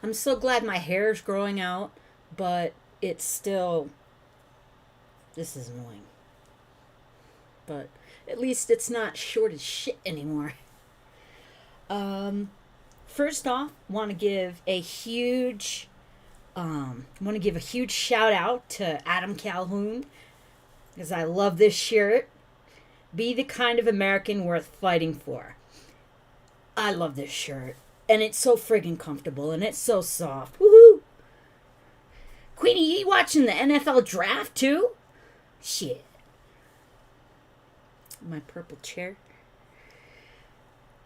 I'm so glad my hair's growing out, but it's still. This is annoying. But at least it's not short as shit anymore. Um, First off, want to give a huge shout out to Adam Calhoun because I love this shirt. Be the kind of American worth fighting for. I love this shirt. And it's so friggin' comfortable and it's so soft. Woohoo! Queenie, you watching the NFL draft too? Shit. My purple chair.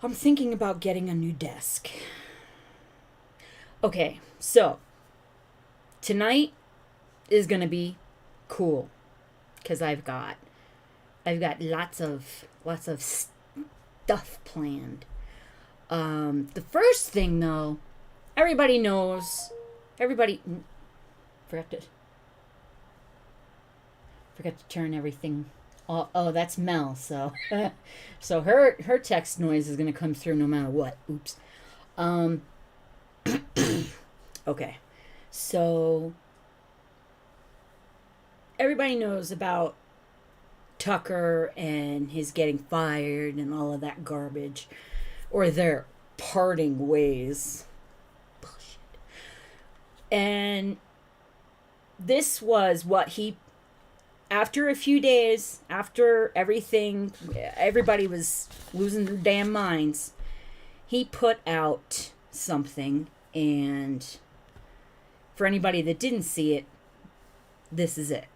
I'm thinking about getting a new desk. Okay, so tonight is gonna be cool because I've got lots of stuff planned. The first thing though, everybody knows. Everybody forgot to turn everything. Oh, that's Mel. So, so her text noise is gonna come through no matter what. Oops. Okay. So everybody knows about Tucker and his getting fired and all of that garbage, or their parting ways. Bullshit. And this was what he. After a few days, after everything, everybody was losing their damn minds, he put out something, and for anybody that didn't see it, this is it.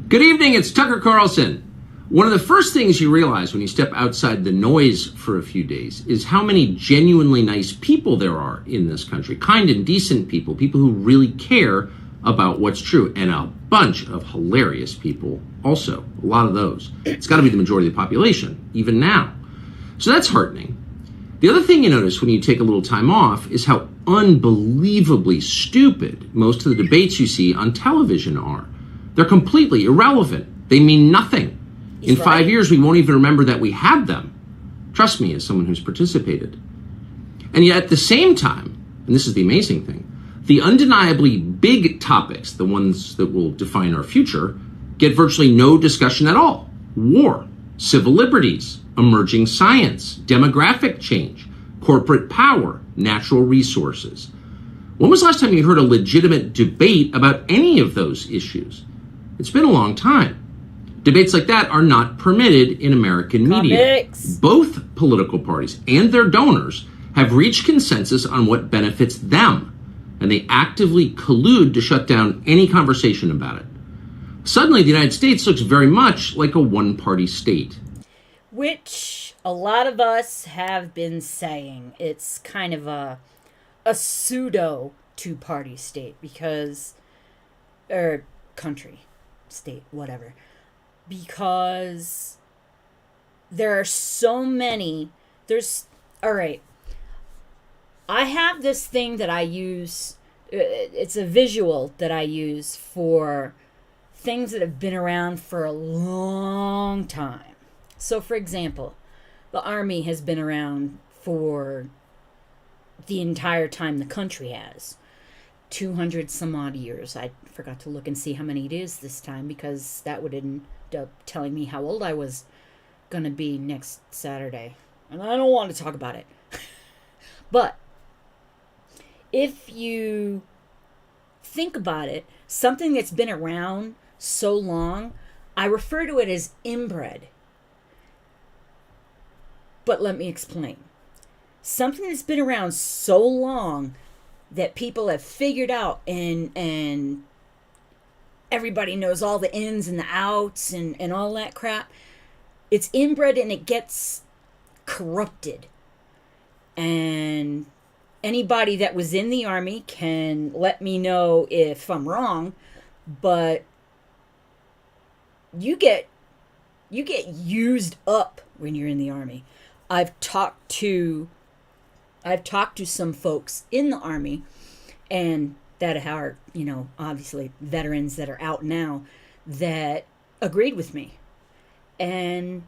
Good evening, it's Tucker Carlson. One of the first things you realize when you step outside the noise for a few days is how many genuinely nice people there are in this country. Kind and decent people, people who really care about what's true, and a bunch of hilarious people also. A lot of those. It's got to be the majority of the population, even now. So that's heartening. The other thing you notice when you take a little time off is how unbelievably stupid most of the debates you see on television are. They're completely irrelevant. They mean nothing. In 5 years, we won't even remember that we had them. Trust me, as someone who's participated. And yet at the same time, and this is the amazing thing, the undeniably big topics, the ones that will define our future, get virtually no discussion at all. War, civil liberties, emerging science, demographic change, corporate power, natural resources. When was the last time you heard a legitimate debate about any of those issues? It's been a long time. Debates like that are not permitted in American media. Both political parties and their donors have reached consensus on what benefits them, and they actively collude to shut down any conversation about it. Suddenly, the United States looks very much like a one-party state. Which a lot of us have been saying. It's kind of a pseudo two-party state because, or country, state, whatever. Because there are so many, all right. I have this thing that I use, it's a visual that I use for things that have been around for a long time. So, for example, the Army has been around for the entire time the country has. 200 some odd years. I forgot to look and see how many it is this time because that would end up telling me how old I was going to be next Saturday. And I don't want to talk about it. But if you think about it, something that's been around so long, I refer to it as inbred. But let me explain. Something that's been around so long that people have figured out and everybody knows all the ins and the outs and all that crap. It's inbred and it gets corrupted. And anybody that was in the Army can let me know if I'm wrong, but you get used up when you're in the Army. I've talked to some folks in the Army and that are, obviously veterans that are out now that agreed with me. And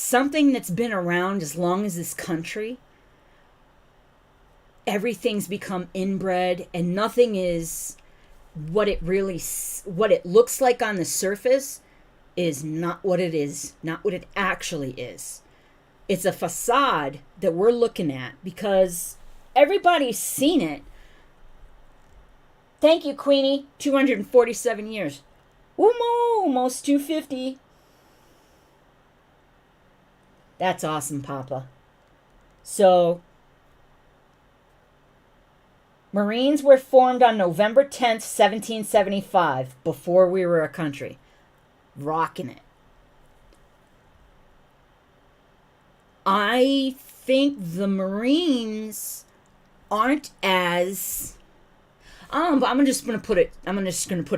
something that's been around as long as this country, everything's become inbred, and nothing is what it looks like on the surface is not what it is, not what it actually is. It's a facade that we're looking at because everybody's seen it. Thank you, Queenie. 247 years. Almost 250. That's awesome, Papa. So, Marines were formed on November 10th, 1775, before we were a country. Rocking it. I think the Marines aren't as... but I'm just gonna put it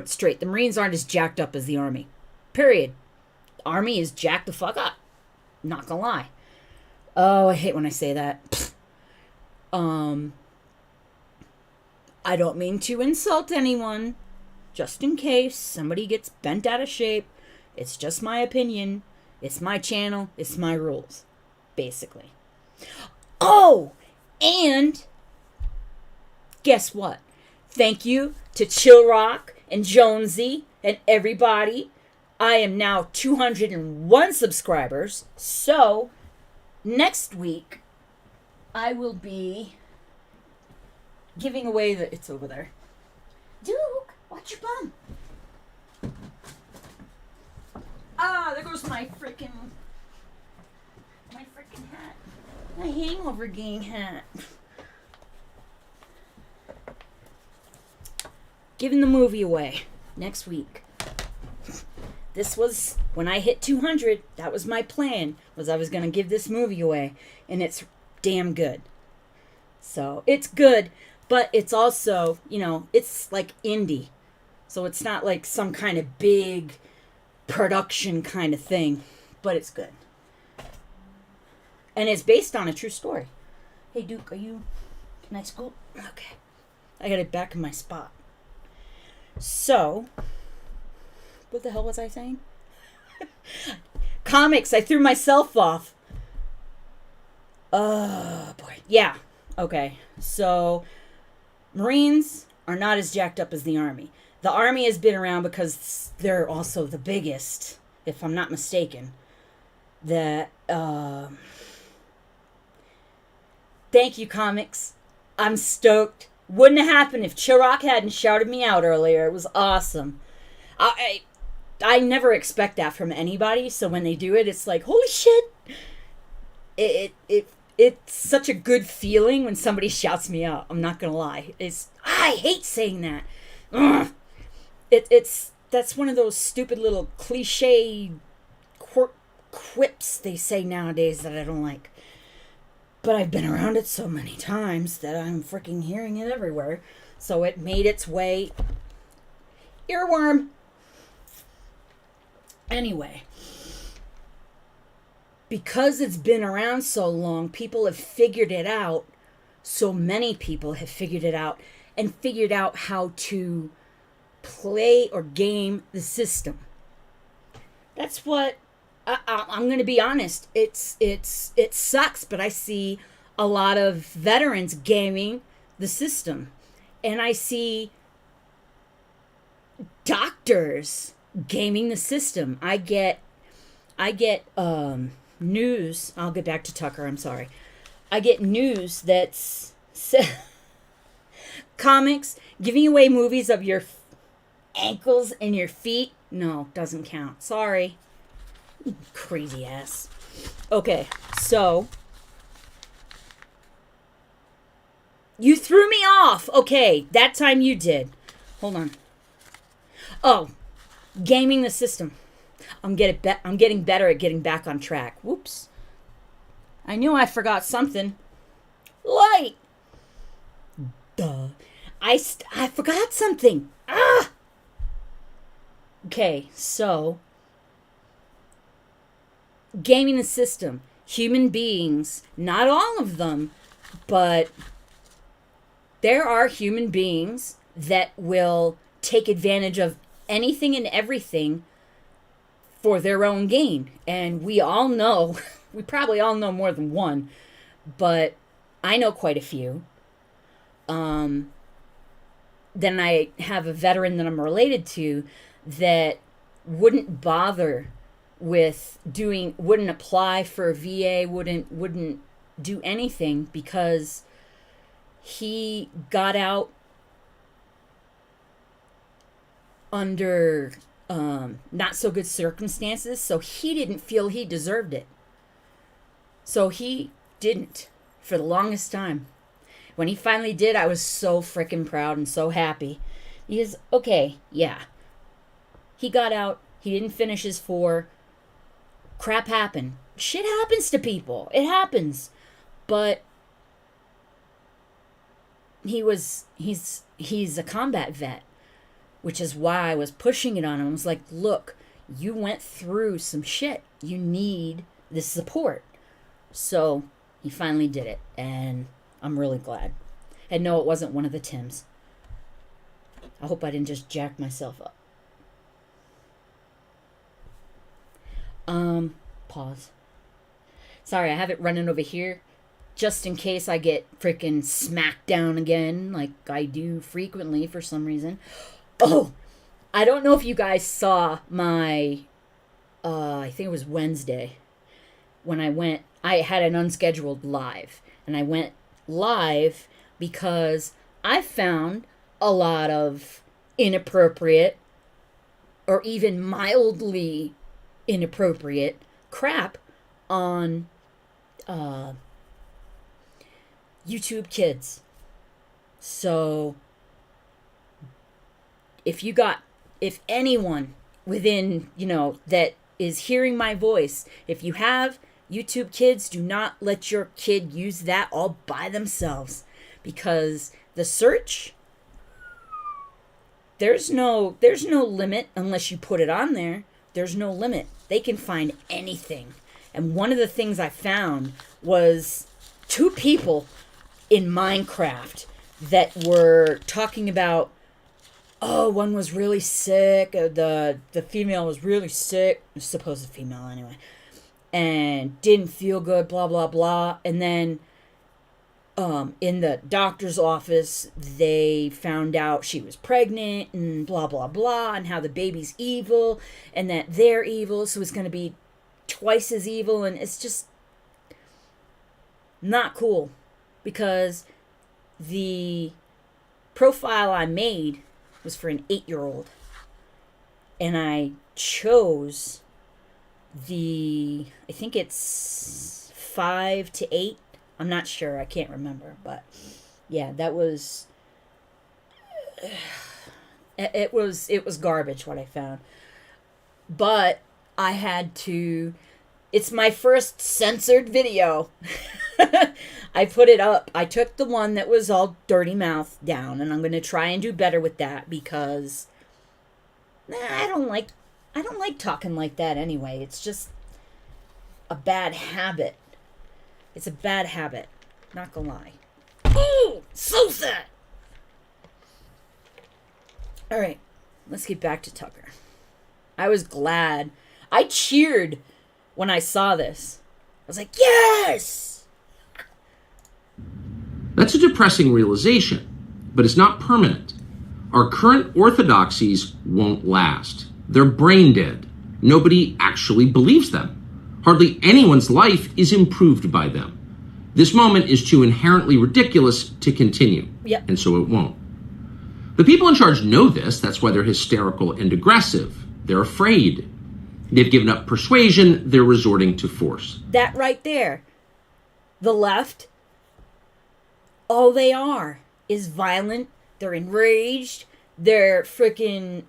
straight. The Marines aren't as jacked up as the Army. Period. The Army is jacked the fuck up. Not gonna lie. Oh, I hate when I say that. I don't mean to insult anyone. Just in case somebody gets bent out of shape. It's just my opinion. It's my channel. It's my rules. Basically. Oh! And guess what? Thank you to Chill Rock and Jonesy and everybody. I am now 201 subscribers. So, next week, I will be giving away the... It's over there. Duke, watch your bum. There goes my freaking hat. My hangover gang hat. Giving the movie away next week. This was, when I hit 200, that was my plan, was I was going to give this movie away. And it's damn good. So, it's good, but it's also, it's like indie. So it's not like some kind of big production kind of thing, but it's good. And it's based on a true story. Hey, Duke, can I scoot? Okay. I got it back in my spot. So, what the hell was I saying? Comics, I threw myself off. Oh, boy. Yeah. Okay. So, Marines are not as jacked up as the Army. The Army has been around because they're also the biggest, if I'm not mistaken. Thank you, comics. I'm stoked. Wouldn't have happened if Chirok hadn't shouted me out earlier. It was awesome. I never expect that from anybody, so when they do it, it's like, holy shit. It's such a good feeling when somebody shouts me out. I'm not gonna lie. I hate saying that. Ugh. That's one of those stupid little cliche quips they say nowadays that I don't like. But I've been around it so many times that I'm freaking hearing it everywhere. So it made its way. Earworm. Anyway. Because it's been around so long, people have figured it out. So many people have figured it out. And figured out how to play or game the system. That's what... I'm going to be honest. It sucks, but I see a lot of veterans gaming the system, and I see doctors gaming the system. I get news. I'll get back to Tucker. I'm sorry. I get news that's comics giving away movies of your ankles and your feet. No, doesn't count. Sorry. Crazy ass. Okay, so you threw me off. Okay, that time you did. Hold on. Oh, gaming the system. I'm getting better at getting back on track. Whoops. I knew I forgot something. Light. Duh. I forgot something. Ah. Okay, so gaming the system. Human beings, not all of them, but there are human beings that will take advantage of anything and everything for their own gain. And we all know, we probably all know more than one, but I know quite a few. Then I have a veteran that I'm related to that wouldn't bother with wouldn't apply for a VA, wouldn't do anything because he got out under not so good circumstances, so he didn't feel he deserved it. So he didn't for the longest time. When he finally did, I was so freaking proud and so happy. Because, okay, yeah. He got out. He didn't finish his 4. Crap happened. Shit happens to people. It happens. But he's a combat vet, which is why I was pushing it on him. I was like, look, you went through some shit. You need this support. So he finally did it, and I'm really glad. And no, it wasn't one of the Tims. I hope I didn't just jack myself up. Pause. Sorry, I have it running over here just in case I get freaking smacked down again like I do frequently for some reason. Oh, I don't know if you guys saw my, I think it was Wednesday when I had an unscheduled live, and I went live because I found a lot of inappropriate or even mildly inappropriate crap on YouTube Kids. So if anyone within, that is hearing my voice, if you have YouTube Kids, do not let your kid use that all by themselves, because the search, there's no limit unless you put it on there. There's no limit. They can find anything. And one of the things I found was 2 people in Minecraft that were talking about, one was really sick, the female was really sick, supposed female anyway, and didn't feel good, blah, blah, blah. And then in the doctor's office, they found out she was pregnant and blah, blah, blah, and how the baby's evil and that they're evil, so it's going to be twice as evil. And it's just not cool, because the profile I made was for an 8-year-old, and I chose I think it's 5 to 8. I'm not sure. I can't remember. But yeah, that was, it was garbage what I found. But I had to, it's my first censored video. I put it up. I took the one that was all dirty mouth down, and I'm going to try and do better with that, because I don't like talking like that anyway. It's just a bad habit. It's a bad habit. Not gonna lie. Oh, so sad. All right, let's get back to Tucker. I was glad. I cheered when I saw this. I was like, yes! That's a depressing realization, but it's not permanent. Our current orthodoxies won't last. They're brain dead. Nobody actually believes them. Hardly anyone's life is improved by them. This moment is too inherently ridiculous to continue, Yep. And so it won't. The people in charge know this. That's why they're hysterical and aggressive. They're afraid. They've given up persuasion. They're resorting to force. That right there. The left, all they are is violent. They're enraged. They're freaking...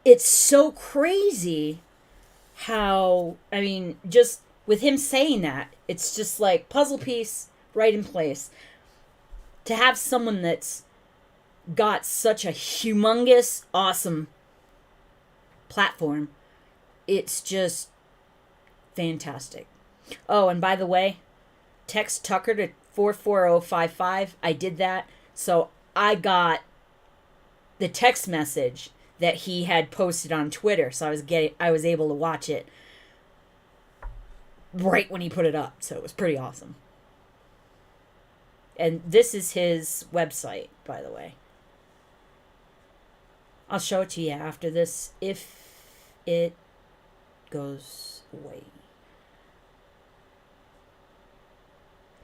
It's so crazy how, just with him saying that, it's just like puzzle piece right in place. To have someone that's got such a humongous, awesome platform, it's just fantastic. Oh, and by the way, text Tucker to 44055. I did that. So I got the text message that he had posted on Twitter. So I was able to watch it right when he put it up. So it was pretty awesome. And this is his website, by the way. I'll show it to you after this if it goes away.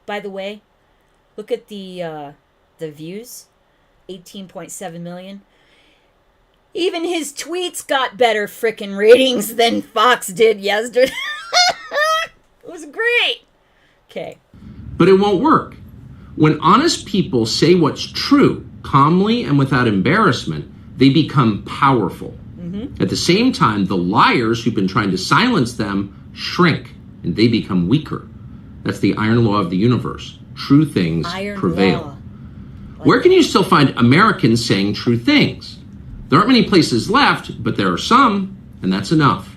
By the way, look at the views. 18.7 million. Even his tweets got better frickin' ratings than Fox did yesterday. It was great. Okay. But it won't work. When honest people say what's true, calmly and without embarrassment, they become powerful. Mm-hmm. At the same time, the liars who've been trying to silence them shrink, and they become weaker. That's the iron law of the universe. True things prevail. Where can you still find Americans saying true things? There aren't many places left, but there are some, and that's enough.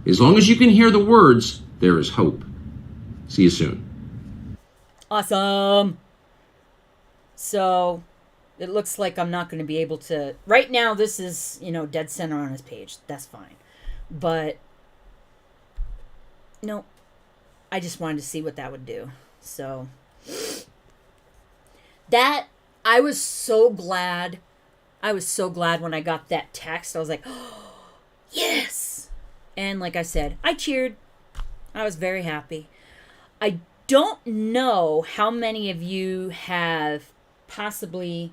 As long as you can hear the words, there is hope. See you soon. Awesome. So, it looks like I'm not going to be able to... Right now, this is, dead center on his page. That's fine. But, no, I just wanted to see what that would do. So, I was so glad. I was so glad when I got that text. I was like, oh, yes. And like I said, I cheered. I was very happy. I don't know how many of you have possibly...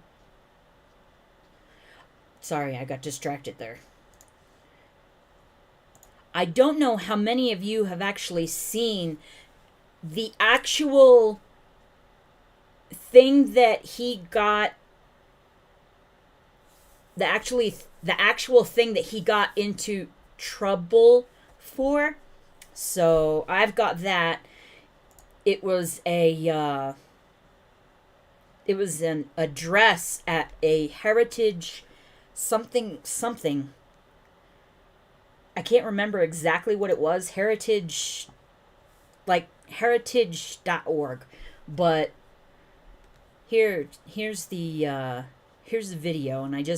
Sorry, I got distracted there. I don't know how many of you have actually seen the actual thing that he got, the actual thing that he got into trouble for. So I've got that. It was an address at a heritage something. I can't remember exactly what it was. Heritage.org. But here's the video, and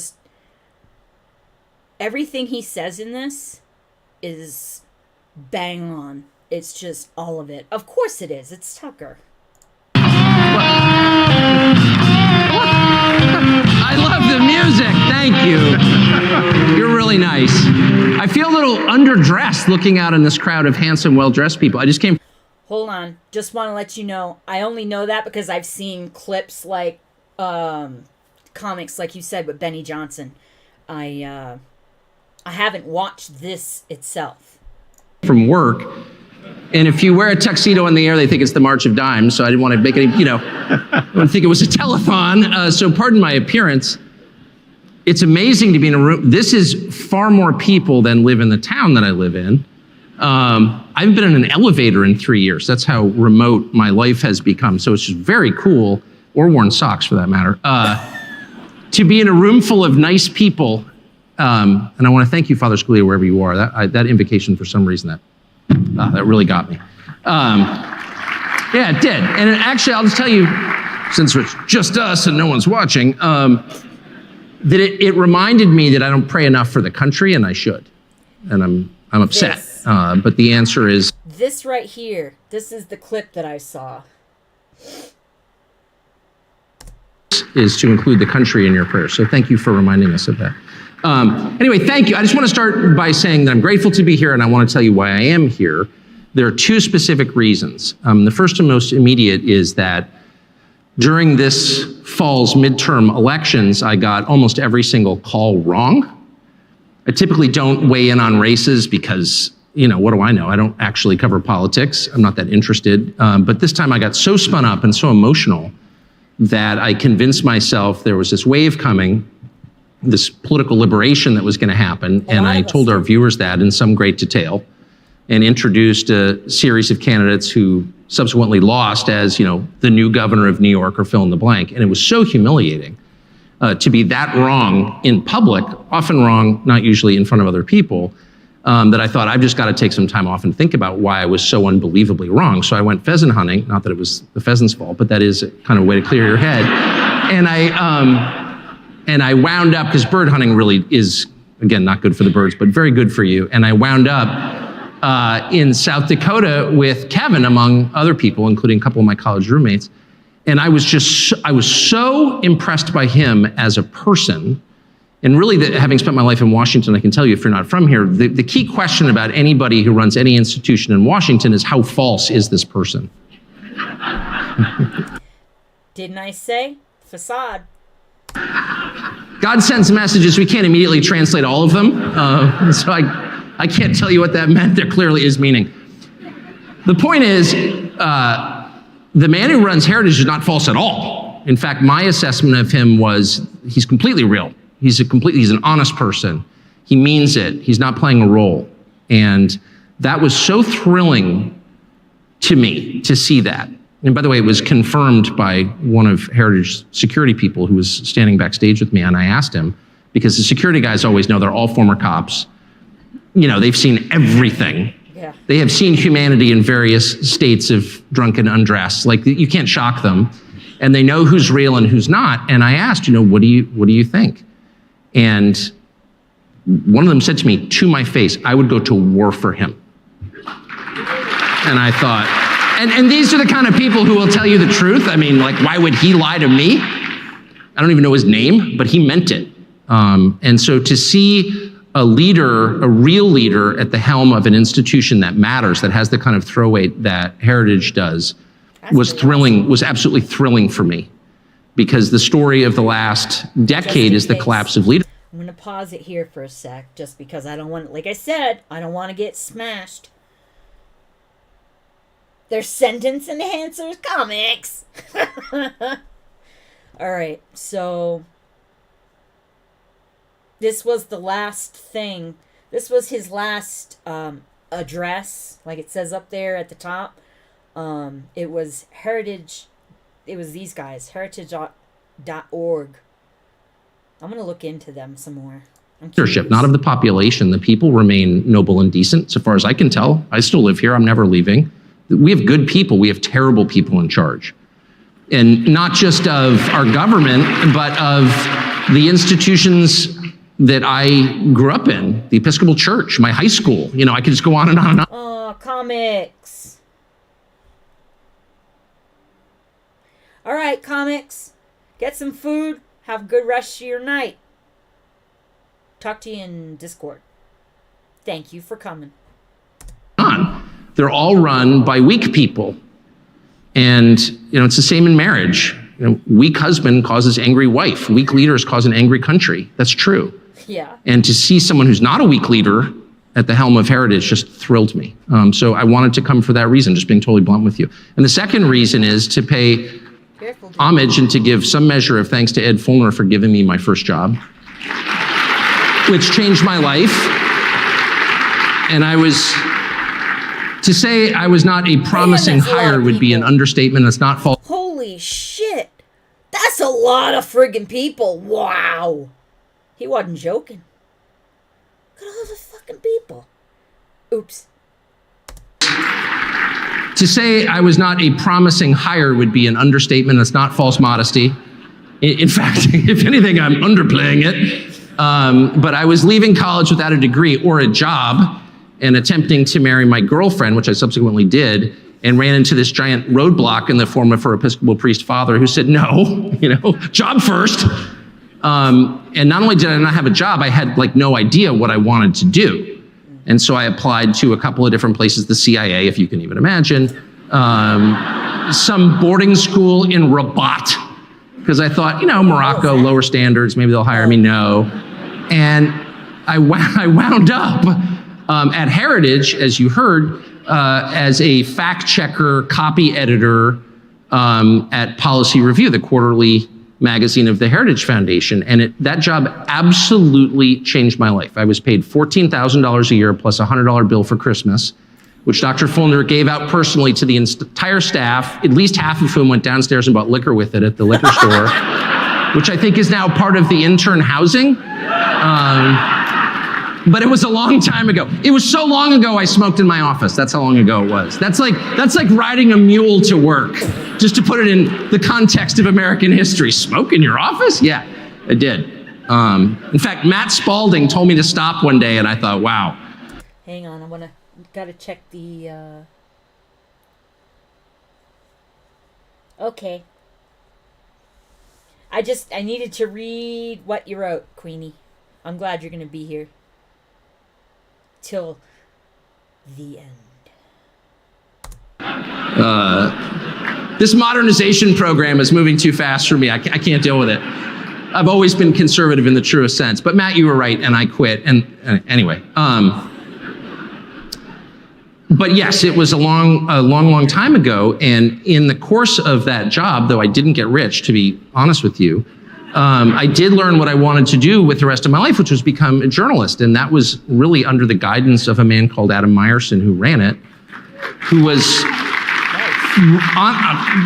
everything he says in this is bang on. It's just all of it. Of course it is. It's Tucker. I love the music. Thank you. You're really nice. I feel a little underdressed looking out in this crowd of handsome, well-dressed people. I just came... Hold on. Just want to let you know, I only know that because I've seen clips like comics, like you said, with Benny Johnson. I haven't watched this itself. From work, and if you wear a tuxedo in the air, they think it's the March of Dimes, so I didn't want to make any, I don't think it was a telethon, so pardon my appearance. It's amazing to be in a room. This is far more people than live in the town that I live in. I've been in an elevator in 3 years. That's how remote my life has become. So it's just very cool, or worn socks for that matter, to be in a room full of nice people. And I want to thank you, Father Scalia, wherever you are. That invocation, for some reason, that really got me. Yeah, it did. And actually, I'll just tell you, since it's just us and no one's watching, that it reminded me that I don't pray enough for the country, and I should. And I'm upset. But the answer is... This right here. This is the clip that I saw. Is to include the country in your prayers. So thank you for reminding us of that. Anyway, thank you. I just want to start by saying that I'm grateful to be here, and I want to tell you why I am here. There are two specific reasons. The first and most immediate is that during this fall's midterm elections, I got almost every single call wrong. I typically don't weigh in on races because, what do I know? I don't actually cover politics. I'm not that interested. But this time I got so spun up and so emotional that I convinced myself there was this wave coming, this political liberation that was going to happen. And I told our viewers that in some great detail and introduced a series of candidates who subsequently lost as, the new governor of New York or fill in the blank. And it was so humiliating to be that wrong in public, often wrong, not usually in front of other people, that I thought I've just got to take some time off and think about why I was so unbelievably wrong. So I went pheasant hunting, not that it was the pheasant's fault, but that is kind of a way to clear your head. And I wound up, because bird hunting really is Again, not good for the birds, but very good for you. And I wound up in South Dakota with Kevin, among other people, including a couple of my college roommates. And I was so impressed by him as a person. And really, having spent my life in Washington, I can tell you, if you're not from here, the key question about anybody who runs any institution in Washington is, how false is this person? Didn't I say? Facade. God sends messages. We can't immediately translate all of them. So I can't tell you what that meant. There clearly is meaning. The point is, the man who runs Heritage is not false at all. In fact, my assessment of him was, he's completely real. He's an honest person. He means it. He's not playing a role. And that was so thrilling to me to see that. And by the way, it was confirmed by one of Heritage's security people who was standing backstage with me. And I asked him, because the security guys always know, they're all former cops. You know, they've seen everything. Yeah. They have seen humanity in various states of drunken undress. Like, you can't shock them. And they know who's real and who's not. And I asked, what do you think? And one of them said to me, to my face, I would go to war for him. And I thought, and these are the kind of people who will tell you the truth. I mean, like, why would he lie to me? I don't even know his name, but he meant it. And so to see a leader, a real leader at the helm of an institution that matters, that has the kind of throw weight that Heritage does, was thrilling, was absolutely thrilling for me. Because the story of the last decade is the collapse of leadership. I'm going to pause it here for a sec, just because I don't want, like I said, I don't want to get smashed. They're sentence enhancers comics. All right, so this was the last thing. This was his last address, like it says up there at the top. It was Heritage. It was these guys, heritage.org. I'm going to look into them some more. Leadership, not of the population. The people remain noble and decent, so far as I can tell. I still live here. I'm never leaving. We have good people. We have terrible people in charge. And not just of our government, but of the institutions that I grew up in. The Episcopal Church, my high school. You know, I could just go on and on and on. Oh, comics. All right, comics. Get some food. Have a good rest of your night. Talk to you in Discord. Thank you for coming. They're all run by weak people. And, it's the same in marriage. Weak husband causes angry wife. Weak leaders cause an angry country. That's true. Yeah. And to see someone who's not a weak leader at the helm of Heritage just thrilled me. So I wanted to come for that reason, just being totally blunt with you. And the second reason is to pay homage and to give some measure of thanks to Ed Fulner for giving me my first job, which changed my life. And to say I was not a promising hire would be an understatement. That's not false. Holy shit. That's a lot of friggin' people. Wow. He wasn't joking. Look at all the fucking people. Oops. To say I was not a promising hire would be an understatement. That's not false modesty. In fact, if anything, I'm underplaying it. But I was leaving college without a degree or a job and attempting to marry my girlfriend, which I subsequently did, and ran into this giant roadblock in the form of her Episcopal priest father, who said, no, job first. And not only did I not have a job, I had no idea what I wanted to do. And so I applied to a couple of different places, the CIA, if you can even imagine, some boarding school in Rabat, because I thought, Morocco, lower standards, maybe they'll hire me. No. And I wound up at Heritage, as you heard, as a fact checker, copy editor at Policy Review, the quarterly magazine of the Heritage Foundation. And that job absolutely changed my life. I was paid $14,000 a year plus a $100 bill for Christmas, which Dr. Fulner gave out personally to the entire staff, at least half of whom went downstairs and bought liquor with it at the liquor store, which I think is now part of the intern housing. But it was a long time ago. It was so long ago I smoked in my office. That's how long ago it was. That's like riding a mule to work, just to put it in the context of American history. Smoke in your office? Yeah, I did. In fact, Matt Spalding told me to stop one day, and I thought, wow. Hang on, gotta check the, Okay. I needed to read what you wrote, Queenie. I'm glad you're gonna be here. Till the end. This modernization program is moving too fast for me. I can't deal with it. I've always been conservative in the truest sense. But Matt, you were right, and I quit. And anyway, but yes, it was a long time ago. And in the course of that job, though I didn't get rich, to be honest with you, I did learn what I wanted to do with the rest of my life, which was become a journalist. And that was really under the guidance of a man called Adam Meyerson, who ran it, who was...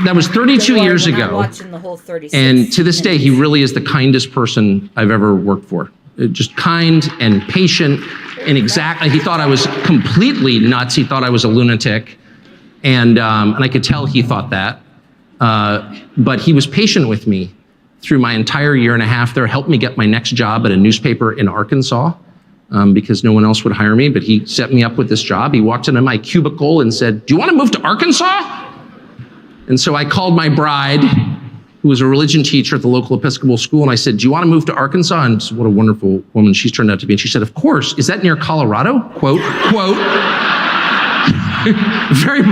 that was 32 years ago. I'm watching the whole 36 and to this day, he really is the kindest person I've ever worked for. Just kind and patient and exactly. He thought I was completely nuts. He thought I was a lunatic. And I could tell he thought that. But he was patient with me through my entire year and a half there, helped me get my next job at a newspaper in Arkansas. Because no one else would hire me, but he set me up with this job. He walked into my cubicle and said, "Do you want to move to Arkansas?" And so I called my bride, who was a religion teacher at the local Episcopal school, and I said, "Do you want to move to Arkansas?" And what a wonderful woman she's turned out to be. And she said, "Of course. Is that near Colorado?" Quote.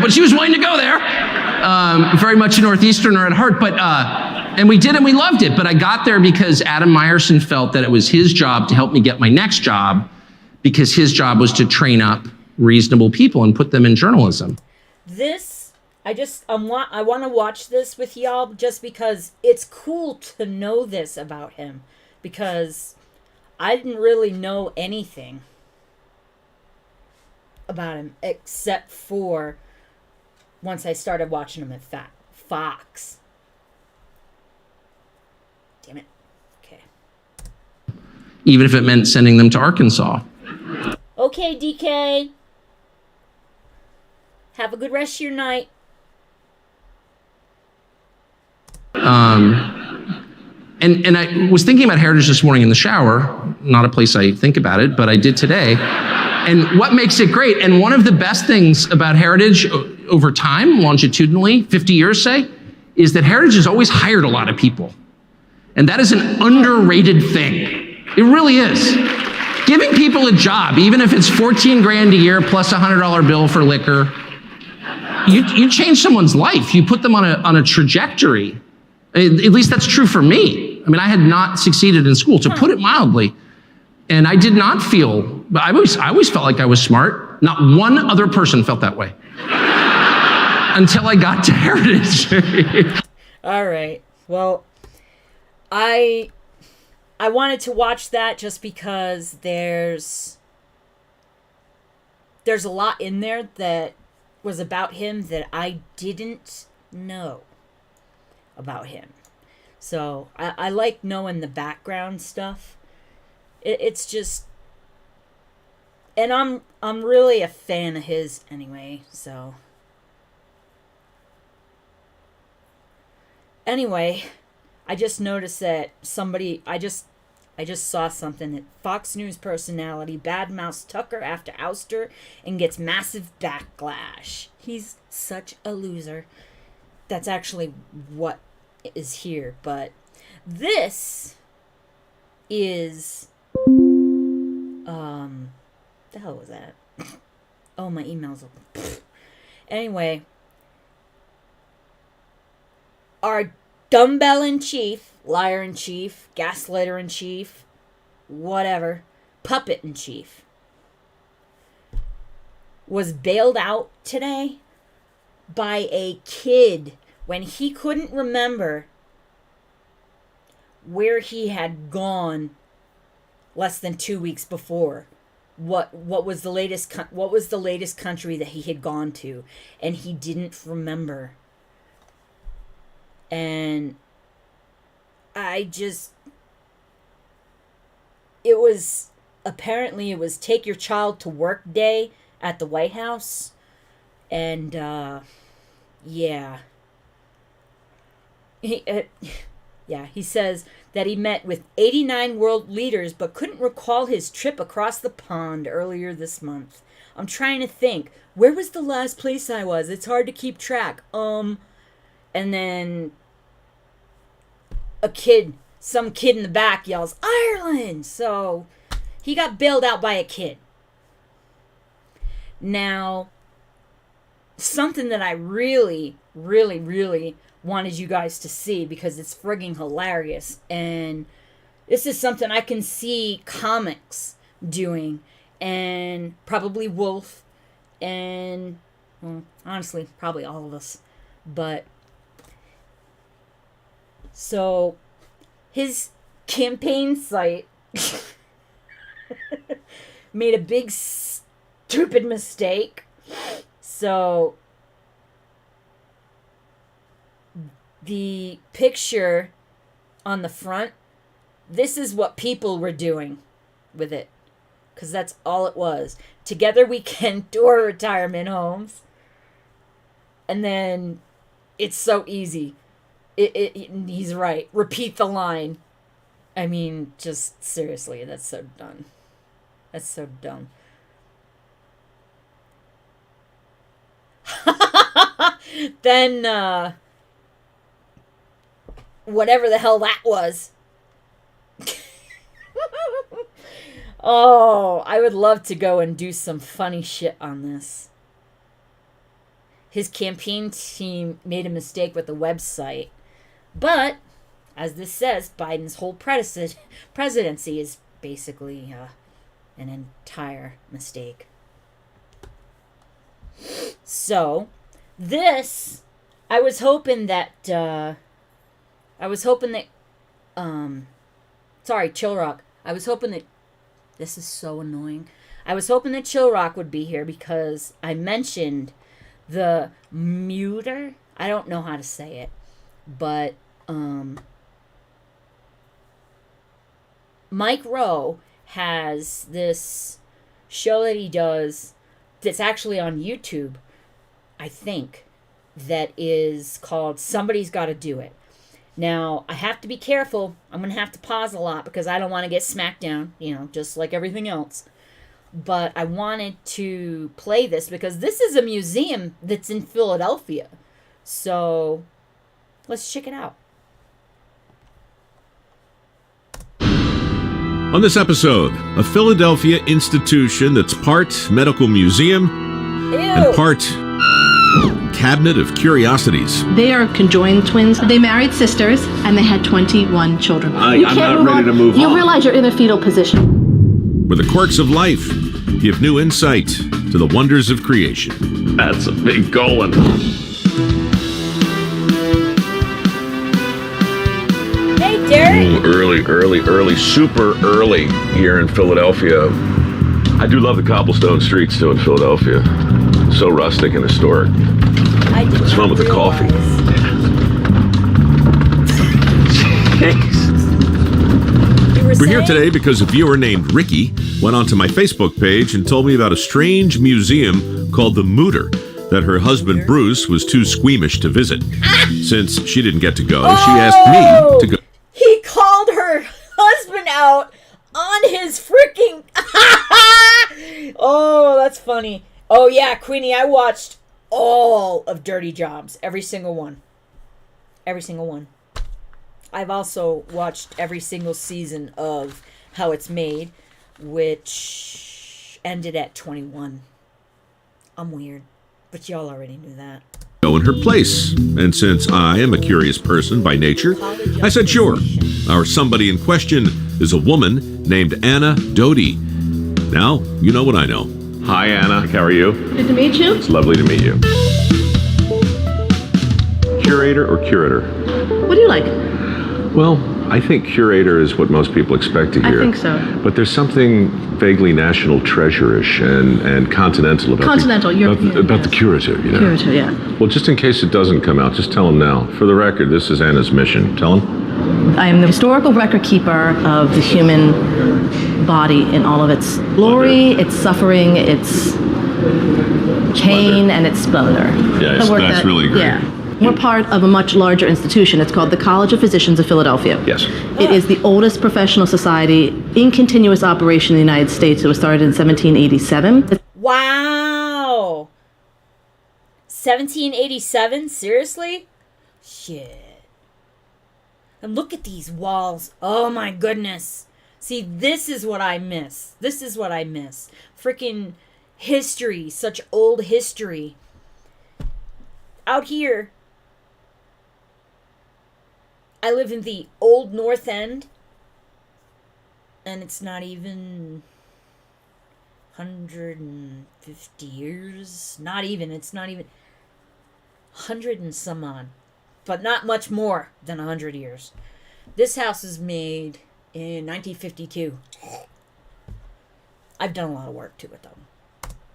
But she was willing to go there. Very much a Northeasterner at heart. But and we did, and we loved it. But I got there because Adam Meyerson felt that it was his job to help me get my next job, because his job was to train up reasonable people and put them in journalism. I want to watch this with y'all just because it's cool to know this about him, because I didn't really know anything about him except for once I started watching him at Fox. Damn it. Okay. Even if it meant sending them to Arkansas. Okay, DK. Have a good rest of your night. And I was thinking about Heritage this morning in the shower, not a place I think about it, but I did today. And what makes it great, and one of the best things about Heritage over time, longitudinally, 50 years say, is that Heritage has always hired a lot of people. And that is an underrated thing. It really is. Giving people a job, even if it's 14 grand a year plus a $100 bill for liquor, you change someone's life. You put them on a trajectory. At least that's true for me. I mean, I had not succeeded in school, to put it mildly. And I did not feel, but I always felt like I was smart. Not one other person felt that way. Until I got to Heritage. All right. Well, I wanted to watch that just because there's a lot in there that was about him that I didn't know about him. So I like knowing the background stuff. It's just, and I'm really a fan of his anyway. So anyway, I just noticed that I just saw something that Fox News personality badmouths Tucker after ouster and gets massive backlash. He's such a loser. That's actually what is here, but this is the hell was that? Oh, my emails. Anyway, our Dumbell in chief, liar in chief, gaslighter in chief, whatever, puppet in chief, was bailed out today by a kid when he couldn't remember where he had gone less than 2 weeks before. What was the latest country that he had gone to, and he didn't remember. And it was take your child to work day at the White House. And yeah, Yeah, he says that he met with 89 world leaders but couldn't recall his trip across the pond earlier this month. I'm trying to think. Where was the last place I was? It's hard to keep track. And then some kid in the back yells, Ireland! So he got bailed out by a kid. Now, something that I really, really, really wanted you guys to see because it's frigging hilarious. And this is something I can see comics doing. And probably Wolf. And, well, honestly, probably all of us. But, so, his campaign site made a big stupid mistake. So, the picture on the front, this is what people were doing with it. Because that's all it was. Together we can tour retirement homes. And then it's so easy. He's right. Repeat the line. I mean, just seriously, that's so dumb. That's so dumb. Then, whatever the hell that was. Oh, I would love to go and do some funny shit on this. His campaign team made a mistake with the website. But, as this says, Biden's whole presidency is basically an entire mistake. So, this, I was hoping that, sorry, Chill Rock. I was hoping that, this is so annoying. I was hoping that Chill Rock would be here because I mentioned the Mutter. I don't know how to say it, but, Mike Rowe has this show that he does that's actually on YouTube, I think, that is called Somebody's Gotta Do It. Now, I have to be careful. I'm going to have to pause a lot because I don't want to get smacked down, just like everything else. But I wanted to play this because this is a museum that's in Philadelphia. So, let's check it out. On this episode, a Philadelphia institution that's part medical museum and part cabinet of curiosities. They are conjoined twins. They married sisters, and they had 21 children. I'm not ready to move on. You realize you're in a fetal position. Where the quirks of life give new insight to the wonders of creation. That's a big colon. Hey, Derek. Early, super early here in Philadelphia. I do love the cobblestone streets, too, in Philadelphia. So rustic and historic. What's wrong with the coffee? We're here today because a viewer named Ricky went onto my Facebook page and told me about a strange museum called the Mutter that her husband Bruce was too squeamish to visit. Since she didn't get to go, she asked me to go. He called her husband out on his freaking... Oh, that's funny. Oh, yeah, Queenie, I watched all of Dirty Jobs. Every single one. Every single one. I've also watched every single season of How It's Made, which ended at 21. I'm weird, but y'all already knew that. Go in her place. And since I am a curious person by nature, I said sure. Our somebody in question is a woman named Anna Doty. Now, you know what I know. Hi, Anna. How are you? Good to meet you. It's lovely to meet you. Curator or curator? What do you like? Well, I think curator is what most people expect to hear. I think so. But there's something vaguely national treasure-ish and continental about the curator, Curator, yeah. Well, just in case it doesn't come out, just tell him now. For the record, this is Anna's mission. Tell him. I am the historical record keeper of the human body in all of its glory, its suffering, its pain, and its splendor. Yeah, that's really great. Yeah. We're part of a much larger institution. It's called the College of Physicians of Philadelphia. Yes. It is the oldest professional society in continuous operation in the United States. It was started in 1787. Wow. 1787? Seriously? Shit. And look at these walls. Oh my goodness. See, this is what I miss. This is what I miss. Freaking history. Such old history. Out here, I live in the old North End. And it's not even 150 years. Not even. It's not even 100 and some odd. But not much more than 100 years. This house is made in 1952. I've done a lot of work to it, though.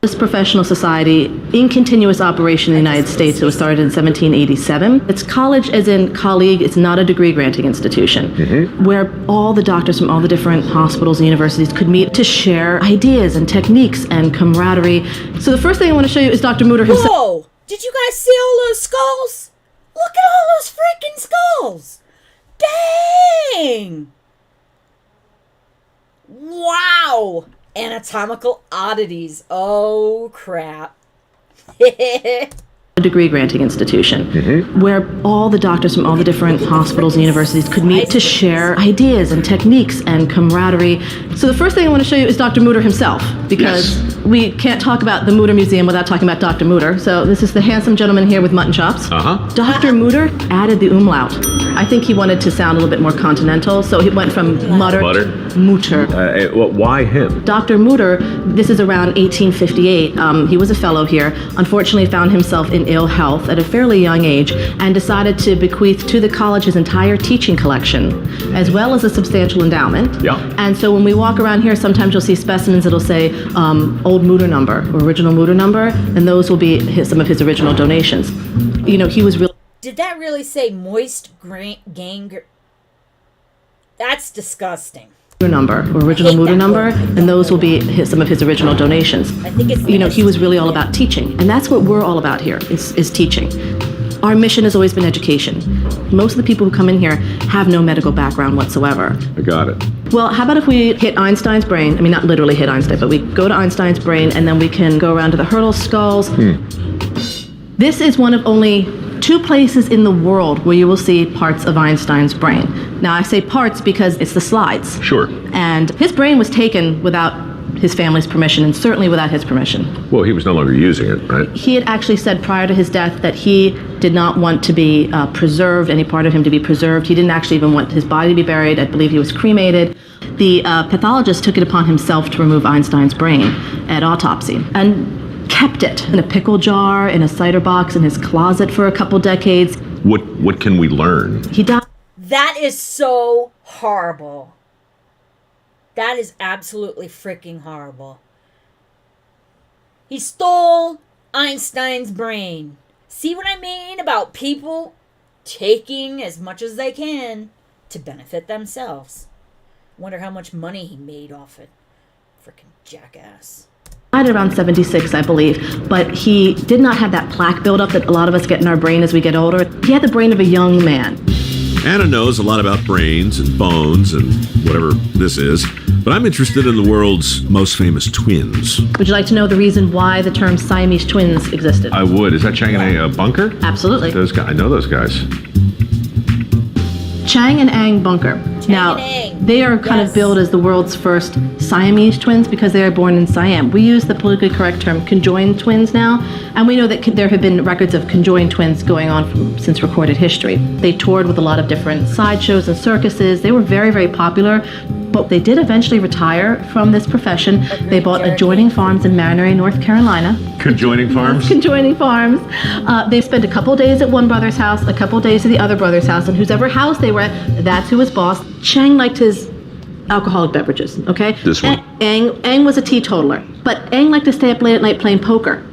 This professional society in continuous operation in the United States. It was started in 1787. It's college as in colleague. It's not a degree-granting institution where all the doctors from all the different hospitals and universities could meet to share ideas and techniques and camaraderie. So the first thing I want to show you is Dr. Mutter himself. Whoa! Did you guys see all those skulls? Look at all those freaking skulls! Dang! Wow! Anatomical oddities. Oh, crap. A degree-granting institution where all the doctors from all the different hospitals and universities could meet to share ideas and techniques and camaraderie. So the first thing I want to show you is Dr. Mutter himself, because we can't talk about the Mutter Museum without talking about Dr. Mutter. So this is the handsome gentleman here with mutton chops. Dr. Mutter added the umlaut. I think he wanted to sound a little bit more continental, so he went from mutter to Mutter. Why him? Dr. Mutter, this is around 1858. He was a fellow here. Unfortunately, found himself in ill health at a fairly young age and decided to bequeath to the college his entire teaching collection, as well as a substantial endowment. And so when we walk around here, sometimes you'll see specimens that'll say old Mutter number or original Mutter number, and those will be some of his original donations. You know, he was really... Did that really say moist ganger? That's disgusting. Number or original Mutter number, and those will be some of his original donations. I think it's, you know, he was really all about teaching, and that's what we're all about here is teaching. Our mission has always been education. Most of the people who come in here have no medical background whatsoever. I got it. Well, how about if we hit Einstein's brain? I mean, not literally hit Einstein, but we go to Einstein's brain, and then we can go around to the hurdle skulls. This is one of only 2 places in the world where you will see parts of Einstein's brain. Now, I say parts because it's the slides. Sure. And his brain was taken without his family's permission, and certainly without his permission. Well, he was no longer using it, right? He had actually said prior to his death that he did not want to be preserved, any part of him to be preserved. He didn't actually even want his body to be buried. I believe he was cremated. The pathologist took it upon himself to remove Einstein's brain at autopsy, and kept it in a pickle jar, in a cider box, in his closet for a couple decades. What can we learn? He died. That is so horrible. That is absolutely freaking horrible. He stole Einstein's brain. See what I mean about people taking as much as they can to benefit themselves? Wonder how much money he made off it. Freaking jackass. Died around 76, I believe, but he did not have that plaque buildup that a lot of us get in our brain as we get older. He had the brain of a young man. Anna knows a lot about brains and bones and whatever this is, but I'm interested in the world's most famous twins. Would you like to know the reason why the term Siamese twins existed? I would. Is that Chang and A Bunker? Absolutely. Those guys. I know those guys. Chang and Ang Bunker. Now, they are kind of billed as the world's first Siamese twins because they are born in Siam. We use the politically correct term conjoined twins now, and we know that there have been records of conjoined twins going on since recorded history. They toured with a lot of different sideshows and circuses. They were very, very popular, but they did eventually retire from this profession. They bought adjoining farms in Mariner, North Carolina. Conjoining farms? Conjoining farms. They spent a couple days at one brother's house, a couple days at the other brother's house, and whosever house they were at, that's who was boss. Chang liked his alcoholic beverages, okay? This one. Ang was a teetotaler, but Ang liked to stay up late at night playing poker.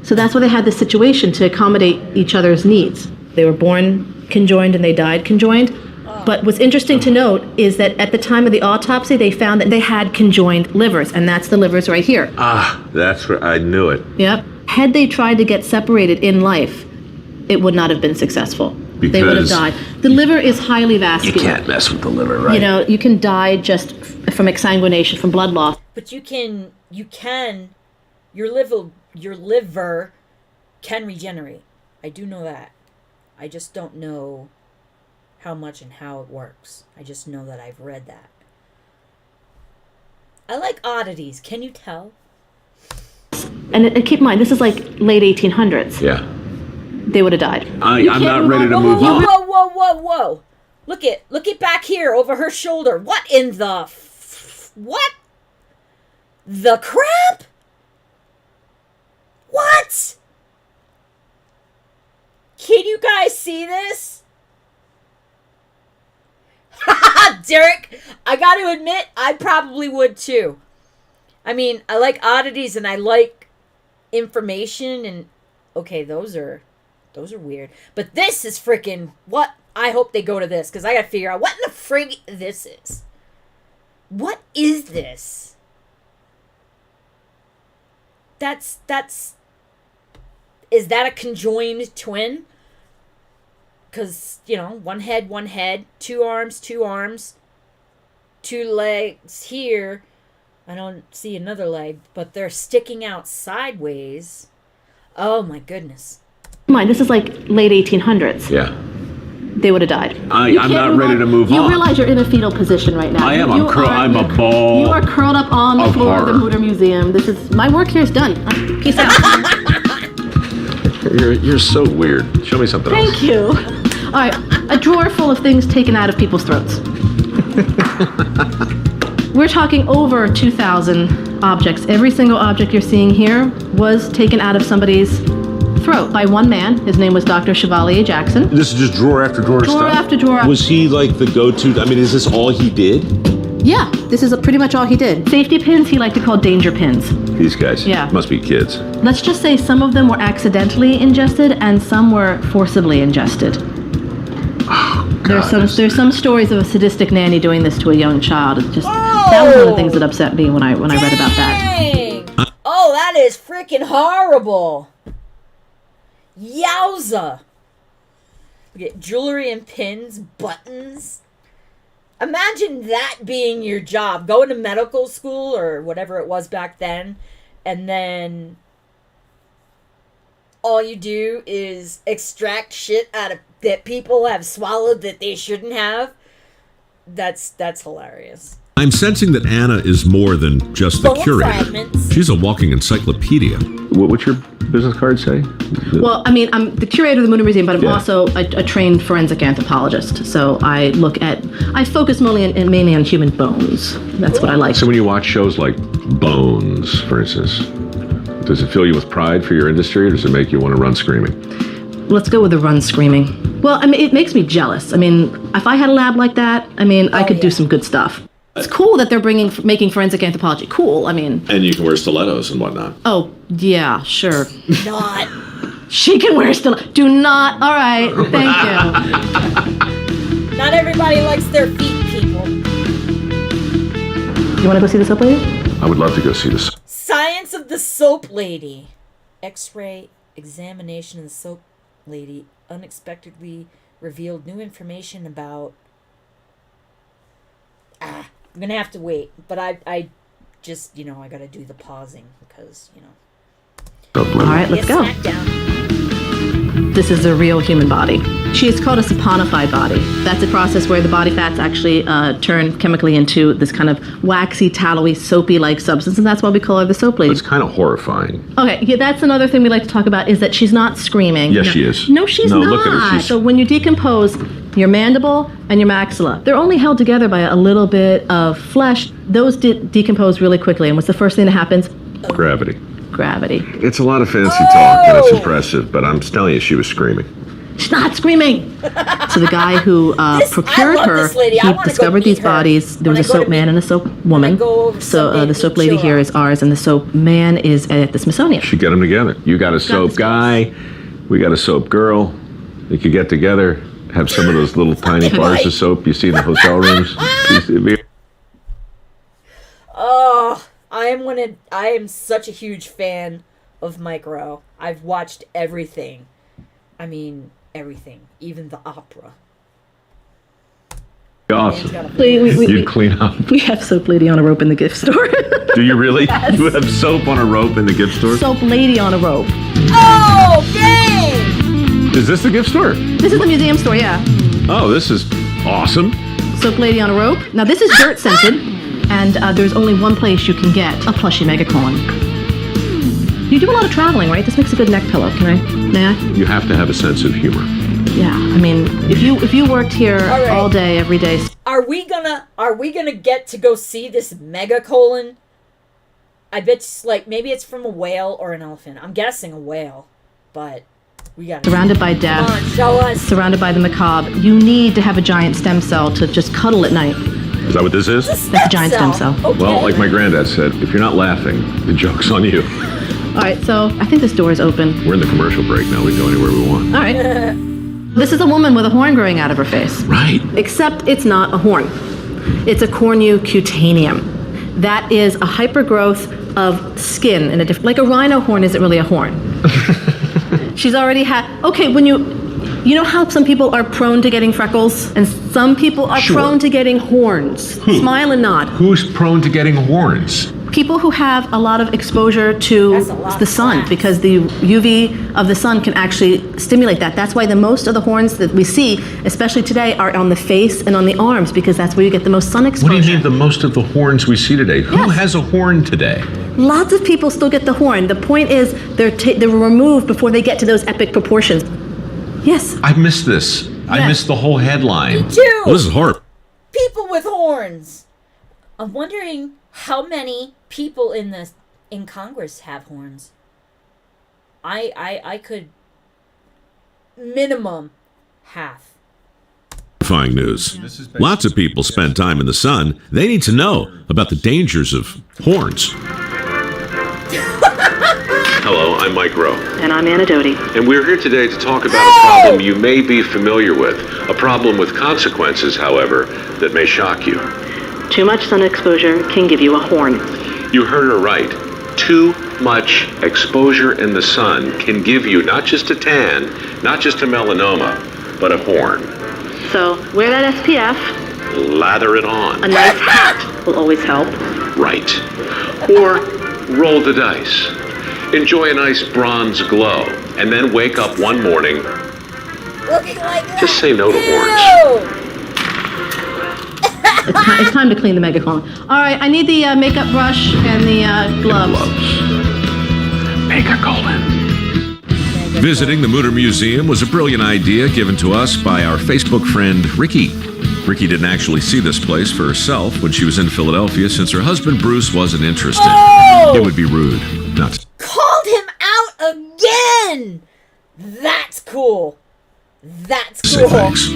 So that's why they had this situation to accommodate each other's needs. They were born conjoined and they died conjoined. But what's interesting to note is that at the time of the autopsy, they found that they had conjoined livers, and that's the livers right here. Ah, that's right. I knew it. Yep. Had they tried to get separated in life, it would not have been successful. They would have died. The liver is highly vascular. You can't mess with the liver, right? You know, you can die just from exsanguination, from blood loss. But your liver can regenerate. I do know that. I just don't know how much and how it works. I just know that I've read that. I like oddities. Can you tell? And keep in mind, this is like late 1800s. Yeah. They would have died. I'm not ready to move on. Whoa. Look it back here over her shoulder. What in the... what? The crap? What? Can you guys see this? Derek, I got to admit, I probably would too. I mean, I like oddities and I like information and okay, those are weird. But this is freaking what? I hope they go to this because I got to figure out what in the frig this is. What is this? Is that a conjoined twin? Because, you know, one head, two arms, two legs here. I don't see another leg, but they're sticking out sideways. Oh, my goodness. Mind, this is like late 1800s. Yeah. They would have died. I'm not ready to move on. You realize you're in a fetal position right now. I am. I'm a ball. You are curled up on the floor of the Mutter Museum. My work here is done. Peace out. You're so weird. Show me something else. Thank you. All right, a drawer full of things taken out of people's throats. We're talking over 2,000 objects. Every single object you're seeing here was taken out of somebody's throat by one man. His name was Dr. Chevalier Jackson. This is just drawer after drawer stuff? Drawer after drawer. Was he like the go-to? I mean, is this all he did? Yeah, this is pretty much all he did. Safety pins he liked to call danger pins. These guys. Yeah. Must be kids. Let's just say some of them were accidentally ingested and some were forcibly ingested. Oh, God. There's some stories of a sadistic nanny doing this to a young child. It's just that was one of the things that upset me when I read about that. Oh, that is freaking horrible. Yowza. Look at jewelry and pins, buttons. Imagine that being your job. Going to medical school or whatever it was back then, and then all you do is extract shit out of that people have swallowed that they shouldn't have. That's hilarious. I'm sensing that Anna is more than just the Bone curator. fragments. She's a walking encyclopedia. What's your business card say? Well, I mean, I'm the curator of the Mutter Museum, but I'm also a trained forensic anthropologist. So I focus mainly on human bones. That's what I like. So when you watch shows like Bones, for instance, does it fill you with pride for your industry, or does it make you want to run screaming? Let's go with the run screaming. Well, I mean, it makes me jealous. I mean, if I had a lab like that, I mean, I could do some good stuff. It's cool that they're making forensic anthropology cool. I mean, And you can wear stilettos and whatnot. oh yeah, sure. Not. She can wear stilettos. Do not. All right, thank you. Not everybody likes their feet, people. You want to go see the soap lady? I would love to go see this. Science of the soap lady. X-ray examination of the soap lady unexpectedly revealed new information about... I'm gonna have to wait, but I just, I gotta do the pausing because, All right, let's go. This is a real human body. It's called a saponified body. That's a process where the body fats actually turn chemically into this kind of waxy, tallowy, soapy-like substance, and that's why we call her the soap lady. It's kind of horrifying. Okay, yeah, that's another thing we like to talk about is that she's not screaming. Yes, she is. No, she's not. Look at her. So when you decompose your mandible and your maxilla, they're only held together by a little bit of flesh. Those decompose really quickly, and what's the first thing that happens? Gravity. Gravity. It's a lot of fancy talk, and it's impressive, but I'm telling you, she was screaming. She's not screaming. So the guy who procured her, he discovered these bodies. There was a soap man and a soap woman. So the soap lady here is ours, and the soap man is at the Smithsonian. Should get them together. You got a soap guy, we got a soap girl. They could get together, have some of those little tiny bars of soap you see in the hotel rooms. Oh, I am such a huge fan of Mike Rowe. I've watched everything I mean, everything, even the opera. Awesome. You clean up. We have soap lady on a rope in the gift store. Do you really? Yes. You have soap on a rope in the gift store? Soap lady on a rope. Oh, dang! Is this the gift store? This is the museum store, yeah. Oh, this is awesome. Soap lady on a rope. Now this is dirt scented, and there's only one place you can get a plushie megacolon. You do a lot of traveling, right? This makes a good neck pillow. May I? You have to have a sense of humor. Yeah, I mean, if you worked here all day, every day. Are we gonna get to go see this megacolon? I bet maybe it's from a whale or an elephant. I'm guessing a whale, but we got Surrounded by death. Come on, show us. Surrounded by the macabre. You need to have a giant stem cell to just cuddle at night. Is that what this is? That's a giant stem cell. Okay. Well, like my granddad said, if you're not laughing, the joke's on you. All right, so I think this door is open. We're in the commercial break now. We can go anywhere we want. All right. This is a woman with a horn growing out of her face. Right. Except it's not a horn. It's a cornucutaneum. That is a hypergrowth of skin in a different, like a rhino horn isn't really a horn. She's already had, okay, when you know how some people are prone to getting freckles? And some people are prone to getting horns. Smile and nod. Who's prone to getting horns? People who have a lot of exposure to the sun, because the UV of the sun can actually stimulate that. That's why the most of the horns that we see, especially today, are on the face and on the arms, because that's where you get the most sun exposure. What do you mean the most of the horns we see today? Who has a horn today? Lots of people still get the horn. The point is they're removed before they get to those epic proportions. Yes. I missed this. I missed the whole headline. Me too. Well, this is horrible. People with horns. I'm wondering how many people in Congress have horns. I could minimum half. Horrifying news. Lots of people spend time in the sun. They need to know about the dangers of horns. Hello, I'm Mike Rowe. And I'm Anna Doty. And we're here today to talk about a problem you may be familiar with. A problem with consequences, however, that may shock you. Too much sun exposure can give you a horn. You heard her right. Too much exposure in the sun can give you not just a tan, not just a melanoma, but a horn. So wear that SPF. Lather it on. A nice hat will always help. Right. Or roll the dice. Enjoy a nice bronze glow, and then wake up one morning. Looking like that. Just say no to horns. It's time to clean the megacolon. All right, I need the makeup brush and the gloves. Megacolon. Visiting the Mutter Museum was a brilliant idea given to us by our Facebook friend, Ricky. Ricky didn't actually see this place for herself when she was in Philadelphia since her husband, Bruce, wasn't interested. Oh! It would be rude not to. Called him out again! That's cool. That's Say cool. thanks.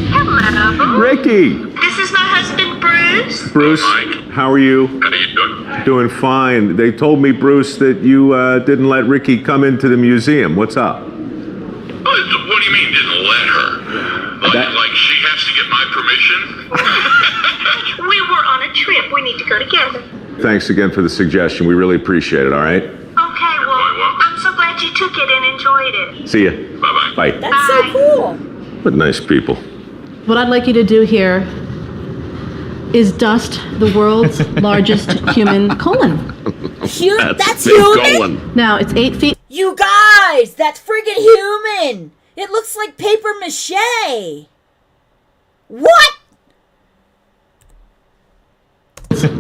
Hello. Ricky! This is my husband, Bruce. Bruce, how are you? How you doing? Doing fine. They told me, Bruce, that you didn't let Ricky come into the museum. What's up? What do you mean didn't let her? Like she has to get my permission? We were on a trip. We need to go together. Thanks again for the suggestion. We really appreciate it, all right? Okay, well, I'm so glad you took it and enjoyed it. See ya. Bye-bye. Bye. That's so cool. What nice people. What I'd like you to do here is dust the world's largest human colon. That's human? Now, it's 8 feet. You guys, that's friggin' human. It looks like paper mache. What?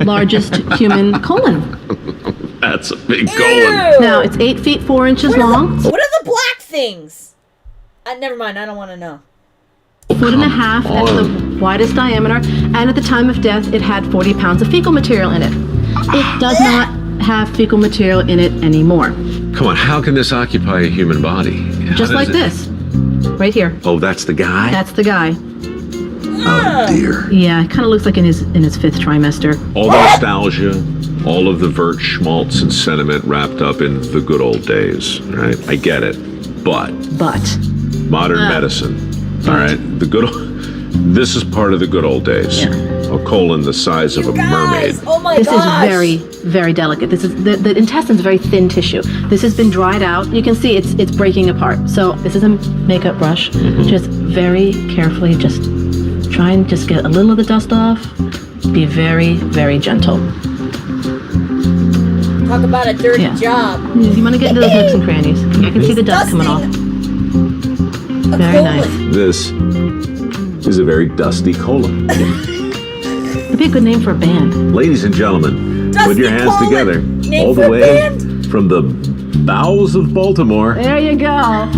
Largest human colon. That's a big Ew. colon. Now, it's 8 feet 4 inches long. What are the black things? Never mind, I don't want to know. Foot and a half at the widest diameter, and at the time of death, it had 40 pounds of fecal material in it. It does not have fecal material in it anymore. Come on, how can this occupy a human body? Just like this, right here. Oh, that's the guy? That's the guy. Oh, dear. Yeah, it kind of looks like in his 5th trimester. All the nostalgia, all of the vert schmaltz and sentiment wrapped up in the good old days, right? I get it, but modern medicine, all right? This is part of the good old days. Yeah. a colon the size of a mermaid. Oh my This gosh. is very, very delicate. This is the intestine's very thin tissue. This has been dried out. You can see it's breaking apart. So this is a makeup brush. Just very carefully, just try and just get a little of the dust off. Be very, very gentle. Talk about a dirty Yeah. job. You want to get into those nooks and crannies. I can see the dust coming off. Very nice. This is a very dusty colon. It'd be a good name for a band. Ladies and gentlemen, Dusty put your hands colon. together Name all for the a way band. from the bowels of Baltimore. There you go.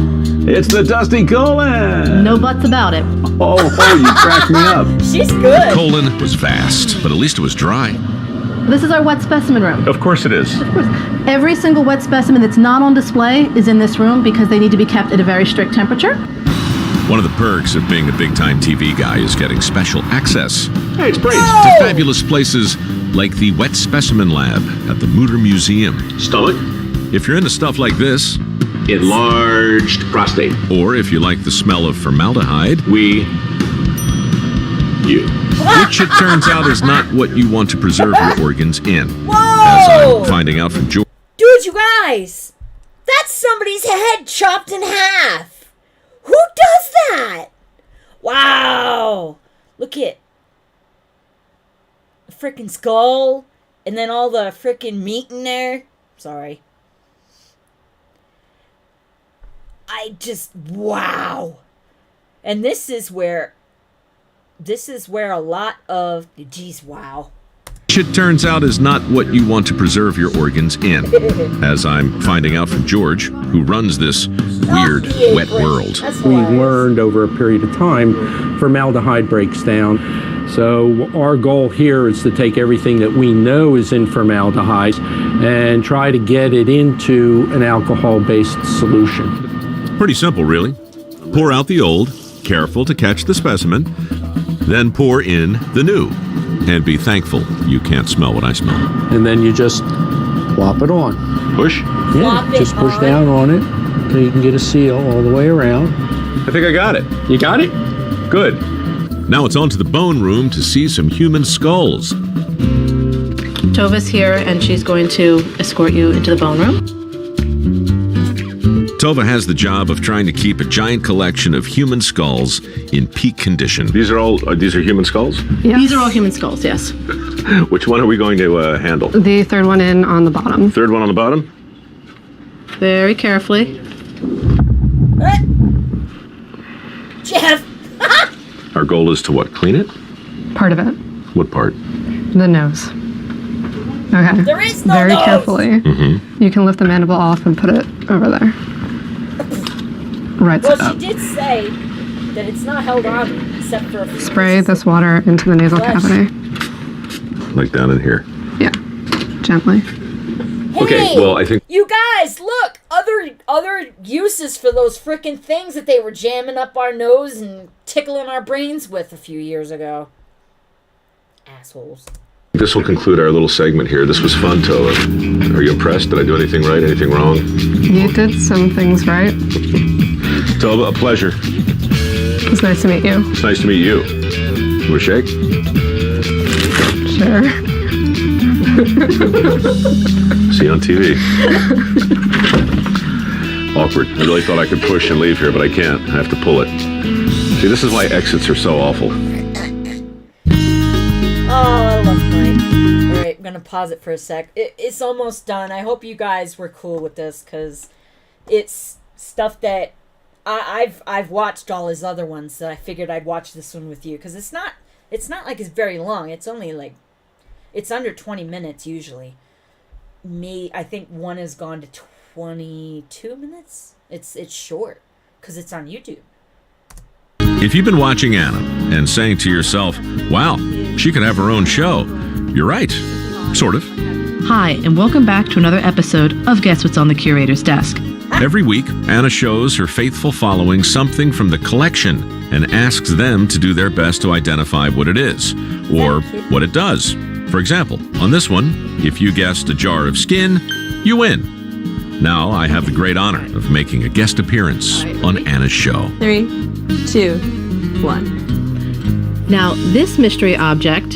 It's the dusty colon. No buts about it. Oh, you cracked me up. She's good. Colon was vast, but at least it was dry. This is our wet specimen room. Of course it is. Every single wet specimen that's not on display is in this room because they need to be kept at a very strict temperature. One of the perks of being a big-time TV guy is getting special access Hey, it's Brains. to fabulous places like the Wet Specimen Lab at the Mütter Museum. Stomach, If you're into stuff like this, enlarged prostate. or if you like the smell of formaldehyde, You. which it turns out is not what you want to preserve your organs in. Whoa! As I'm finding out from George. Dude, you guys, that's somebody's head chopped in half. Who does that? Wow. Look at the freaking skull and then all the freaking meat in there. Sorry. Wow. And this is where a lot of, geez, wow. It turns out is not what you want to preserve your organs in. As I'm finding out from George, who runs this weird, wet world. That's We hilarious. learned over a period of time formaldehyde breaks down. So our goal here is to take everything that we know is in formaldehyde and try to get it into an alcohol-based solution. Pretty simple, really. Pour out the old, careful to catch the specimen, then pour in the new, and be thankful you can't smell what I smell. And then you just plop it on. Push. Yeah, Plop it just push on. down on it so you can get a seal all the way around. I think I got it. You got it? Good. Now it's on to the bone room to see some human skulls. Tova's here, and she's going to escort you into the bone room. Tova has the job of trying to keep a giant collection of human skulls in peak condition. These are human skulls? These are all human skulls, yes. Which one are we going to handle? The third one in on the bottom. Third one on the bottom? Very carefully. Jeff. Our goal is to what? Clean it? Part of it. What part? The nose. Okay. There is no Very nose. carefully. You can lift the mandible off and put it over there. Right side Well, up. she did say that it's not held on except for a few Spray pieces this water into the nasal Flesh. cavity. Like down in here. Yeah. Gently. Hey, Okay, well, I think- you guys, look, other uses for those frickin' things that they were jamming up our nose and tickling our brains with a few years ago. Assholes. This will conclude our little segment here. This was fun, Tova. Are you impressed? Did I do anything right? Anything wrong? You did some things right. Tova, a pleasure. It's nice to meet you. It's nice to meet you. You want a shake? Sure. See you on TV. Awkward. I really thought I could push and leave here, but I can't. I have to pull it. See, this is why exits are so awful. Oh, I love Mike. Alright, I'm gonna pause it for a sec. It's almost done. I hope you guys were cool with this, because it's stuff that I've watched all his other ones, that I figured I'd watch this one with you, because it's not like it's very long. It's only like, it's under 20 minutes usually. I think one has gone to 22 minutes. It's short, because it's on YouTube. If you've been watching Anna and saying to yourself, wow, she could have her own show, you're right. Sort of. Hi, and welcome back to another episode of Guess What's on the Curator's Desk. Every week, Anna shows her faithful following something from the collection and asks them to do their best to identify what it is, or what it does. For example, on this one, if you guessed a jar of skin, you win. Now I have the great honor of making a guest appearance on Anna's show. 3, 2, 1. Now, this mystery object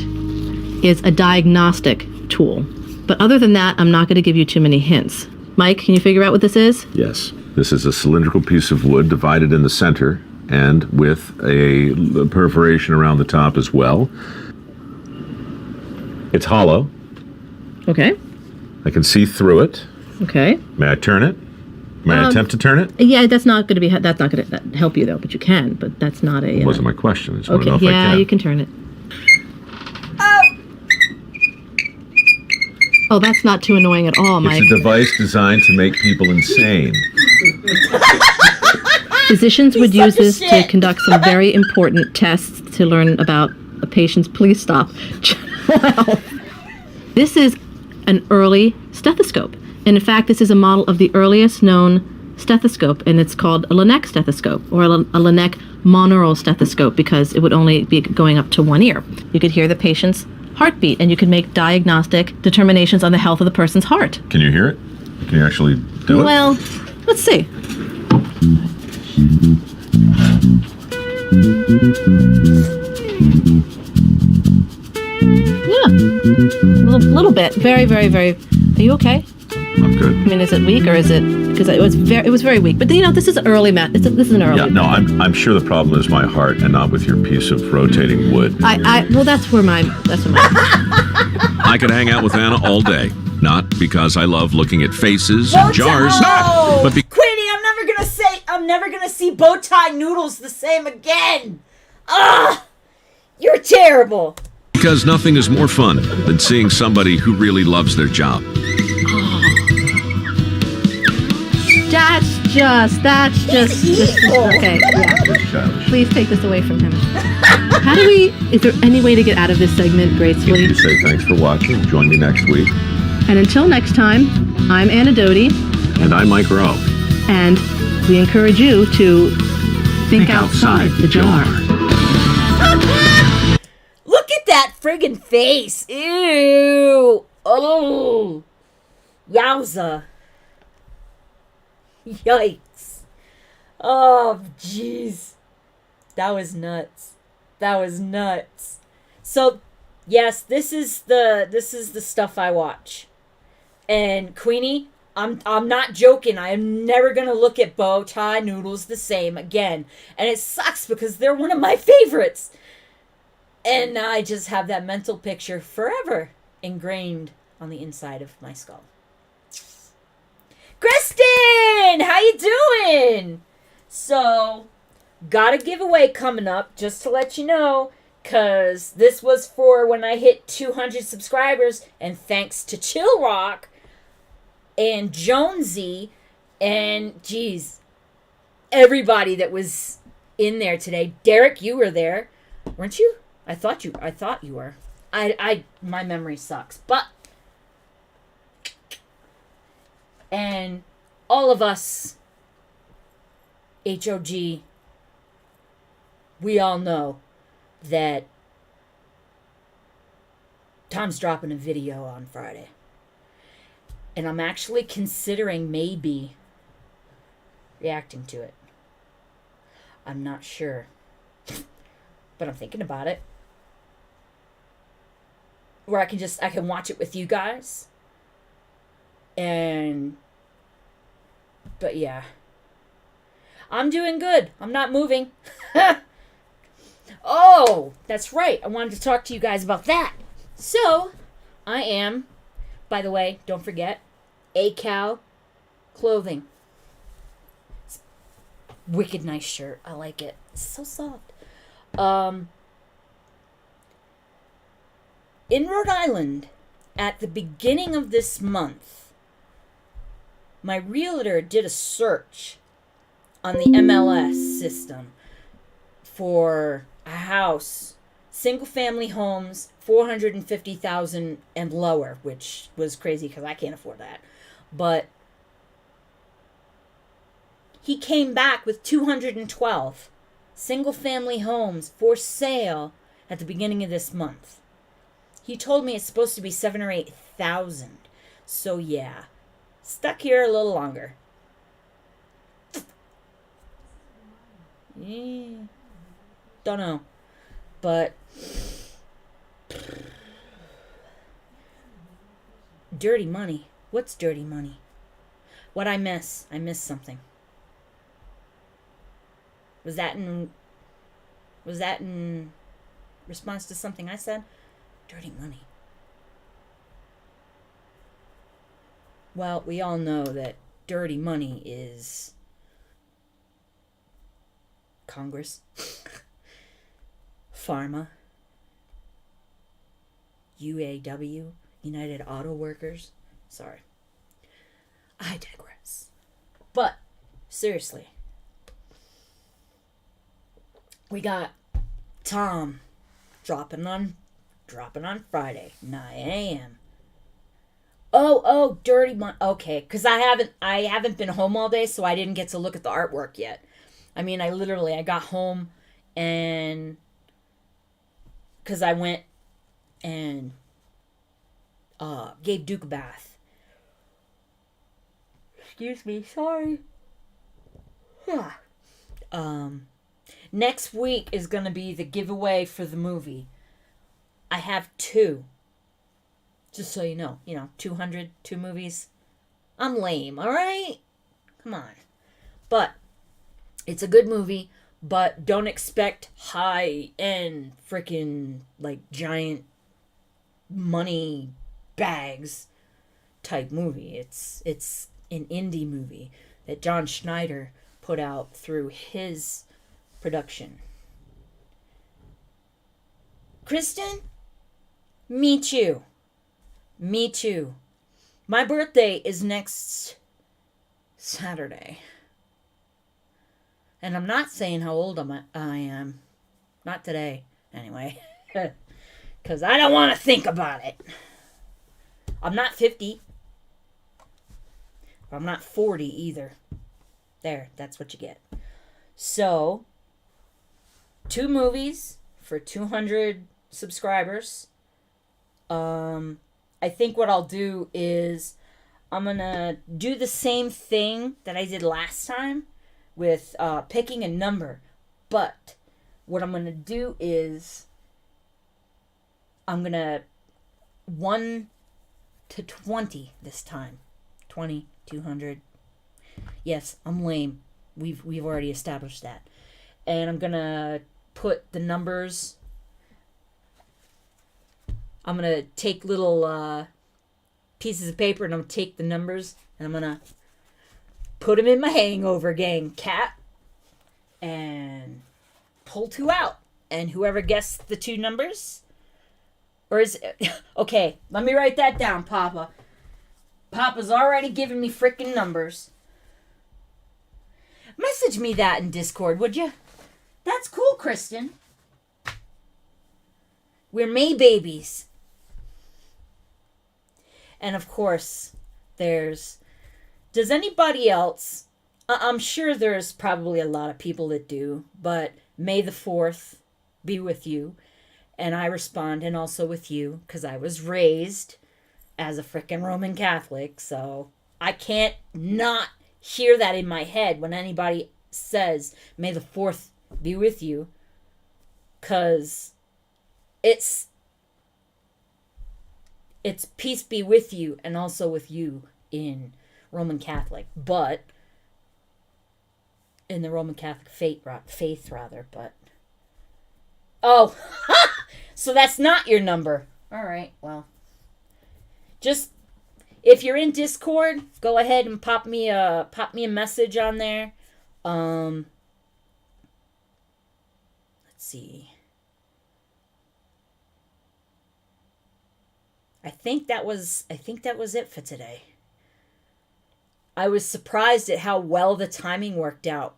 is a diagnostic tool. But other than that, I'm not going to give you too many hints. Mike, can you figure out what this is? Yes. This is a cylindrical piece of wood divided in the center and with a perforation around the top as well. It's hollow. Okay. I can see through it. Okay. May I turn it? May I attempt to turn it? Yeah, that's not going to help you though, but you can. But that's not a. Wasn't my question. I just want to Okay. know if I Yeah, can. you can turn it. Oh, that's not too annoying at all, Mike. It's a device designed to make people insane. Physicians would use this to conduct some very important tests to learn about a patient's, please stop, general health. This is an early stethoscope. And in fact, this is a model of the earliest known stethoscope, and it's called a Laennec stethoscope, or a Laennec monaural stethoscope, because it would only be going up to one ear. You could hear the patient's heartbeat, and you could make diagnostic determinations on the health of the person's heart. Can you hear it? Can you actually do it? Well, let's see. Yeah, a little bit. Very, very, very. Are you okay? I'm good. I mean, is it weak or is it? Because it was very weak. But this is early math. This is an early. Yeah, no, I'm sure the problem is my heart and not with your piece of rotating wood. Well, that's where my. I could hang out with Anna all day. Not because I love looking at faces and jars, but because Queenie, I'm never gonna see bow tie noodles the same again. Ah, you're terrible. because nothing is more fun than seeing somebody who really loves their job. That's just okay. Yeah. Please take this away from him. Is there any way to get out of this segment gracefully? You say thanks for watching. Join me next week. And until next time, I'm Anna Doty. And I'm Mike Rowe. And we encourage you to think outside the jar. Look at that friggin' face. Ew. Oh. Yowza. Yikes. Oh, jeez. That was nuts. So, yes, this is the stuff I watch. And Queenie, I'm not joking. I am never gonna look at bow tie noodles the same again. And it sucks because they're one of my favorites. And I just have that mental picture forever ingrained on the inside of my skull. Kristen, how you doing? So, got a giveaway coming up, just to let you know, because this was for when I hit 200 subscribers, and thanks to Chill Rock and Jonesy and, geez, everybody that was in there today. Derek, you were there, weren't you? I thought you were. My memory sucks, but. And all of us, HOG, we all know that Tom's dropping a video on Friday. And I'm actually considering maybe reacting to it. I'm not sure. But I'm thinking about it. Where I can watch it with you guys. But yeah. I'm doing good. I'm not moving. Oh, that's right. I wanted to talk to you guys about that. So, I am, by the way, don't forget, ACAL clothing. It's wicked nice shirt. I like it. It's so soft. In Rhode Island, at the beginning of this month, my realtor did a search on the MLS system for a house, single-family homes, $450,000 and lower, which was crazy because I can't afford that. But he came back with 212 single-family homes for sale at the beginning of this month. He told me it's supposed to be 7,000 or 8,000. So yeah, stuck here a little longer. Don't know. But Dirty Money. What's Dirty Money? What I miss? I missed something. Was that in response to something I said? Dirty Money. Well, we all know that dirty money is Congress, Pharma, UAW, United Auto Workers. Sorry. I digress. But, seriously, we got Tom dropping on Friday, 9 a.m. Oh, Dirty Money. Okay, because I haven't been home all day, so I didn't get to look at the artwork yet. I mean, I got home and because I went and gave Duke a bath. Excuse me, sorry. Next week is going to be the giveaway for the movie. I have 2. Just so you know, 200, 2 movies. I'm lame, alright? Come on. But, it's a good movie, but don't expect high-end freaking, giant money bags type movie. It's an indie movie that John Schneider put out through his production. Kristen? Me too. Me too. My birthday is next Saturday. And I'm not saying how old I am. Not today, anyway. Because I don't want to think about it. I'm not 50. But I'm not 40 either. There, that's what you get. So, 2 movies for 200 subscribers. I think what I'll do is I'm going to do the same thing that I did last time with picking a number. But what I'm going to do is I'm going to 1 to 20 this time. 20, 200. Yes, I'm lame. We've already established that. And I'm going to put the numbers. I'm going to take little pieces of paper and I'm going to take the numbers and I'm going to put them in my hangover gang cap and pull 2 out. And whoever guessed the 2 numbers, or is it, okay, let me write that down, Papa. Papa's already giving me freaking numbers. Message me that in Discord, would you? That's cool, Kristen. We're May babies. And of course, does anybody else, I'm sure there's probably a lot of people that do, but May the 4th be with you. And I respond, and also with you, because I was raised as a frickin' Roman Catholic, so I can't not hear that in my head when anybody says, May the 4th be with you, because it's peace be with you and also with you in Roman Catholic, but in the Roman Catholic faith, but oh, so that's not your number. All right, well, just if you're in Discord, go ahead and pop me a message on there. Let's see. I think that was it for today. I was surprised at how well the timing worked out.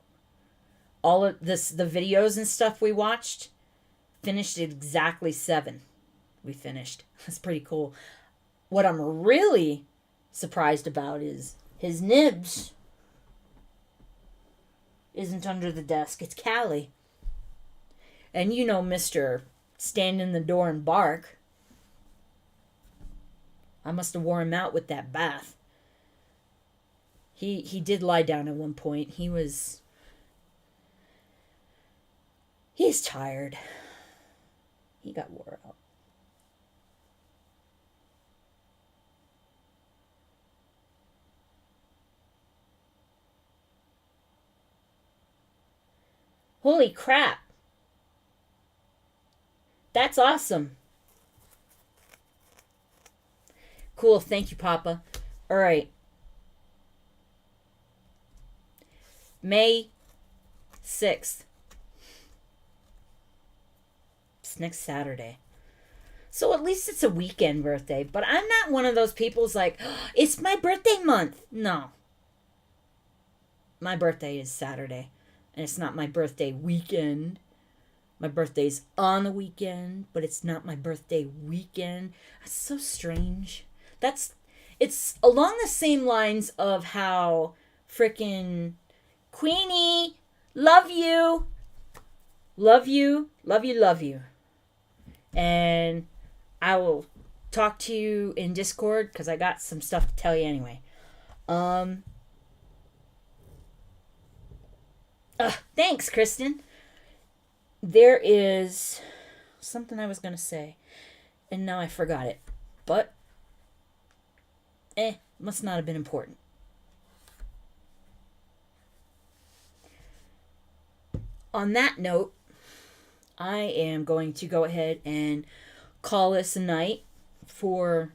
All of the videos and stuff we watched finished at exactly 7. We finished. That's pretty cool. What I'm really surprised about is his nibs isn't under the desk. It's Callie. And Mr. Stand in the door and bark. I must have wore him out with that bath. He did lie down at one point. He's tired. He got wore out. Holy crap. That's awesome. Cool. Thank you, Papa. All right. May 6th. It's next Saturday. So at least it's a weekend birthday. But I'm not one of those people who's like, oh, it's my birthday month. No. My birthday is Saturday. And it's not my birthday weekend. My birthday's on the weekend, but it's not my birthday weekend. That's so strange. It's along the same lines of how frickin' Queenie, love you. Love you, love you, love you. And I will talk to you in Discord because I got some stuff to tell you anyway. Thanks, Kristen. There is something I was going to say, and now I forgot it. But, must not have been important. On that note, I am going to go ahead and call this a night for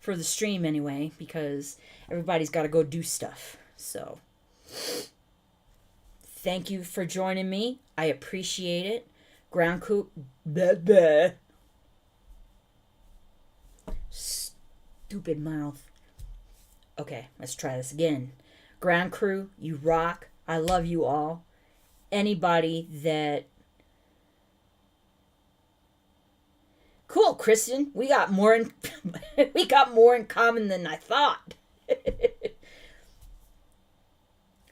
the stream anyway, because everybody's got to go do stuff. So, thank you for joining me. I appreciate it. Ground crew. Blah, blah. Stupid mouth. Okay, let's try this again. Ground crew, you rock. I love you all. Anybody that... Cool, Kristen. We got more in common than I thought.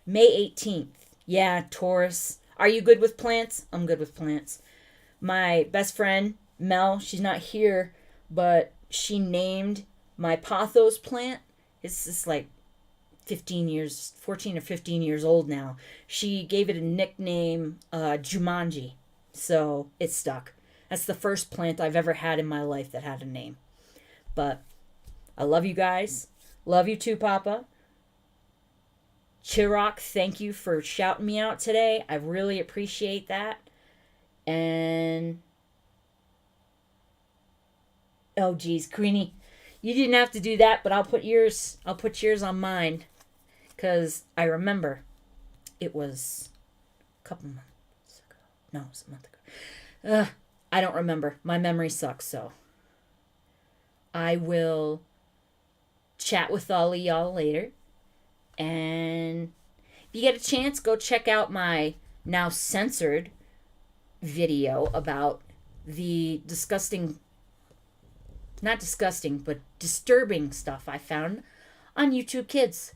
May 18th. Yeah, Taurus. Are you good with plants? I'm good with plants. My best friend, Mel, she's not here, but she named my pothos plant. It's just like 14 or 15 years old now. She gave it a nickname, Jumanji. So it stuck. That's the first plant I've ever had in my life that had a name. But I love you guys. Love you too, Papa. Chirok, thank you for shouting me out today. I really appreciate that. And... oh, geez, Queenie. You didn't have to do that, but I'll put yours on mine. Because I remember it was a couple months ago. No, it was a month ago. I don't remember. My memory sucks, so. I will chat with all of y'all later. And if you get a chance, go check out my now censored video about the not disgusting, but disturbing stuff I found on YouTube Kids.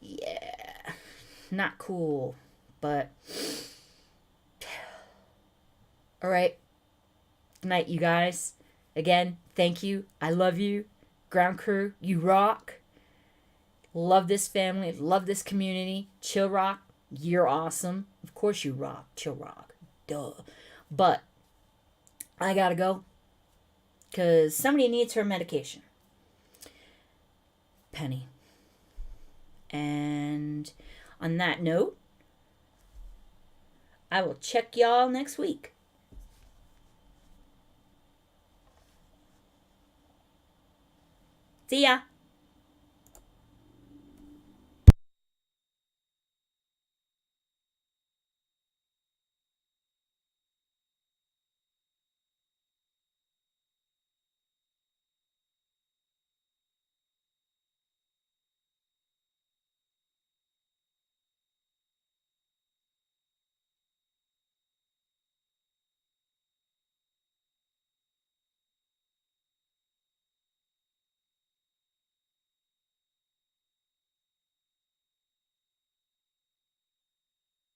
Yeah, not cool, but... all right. Good night, you guys. Again, thank you. I love you. Ground crew, you rock. Love this family. Love this community. Chill Rock, you're awesome. Of course you rock. Chill Rock. Duh. But I gotta go. Because somebody needs her medication. Penny. And on that note, I will check y'all next week. See ya.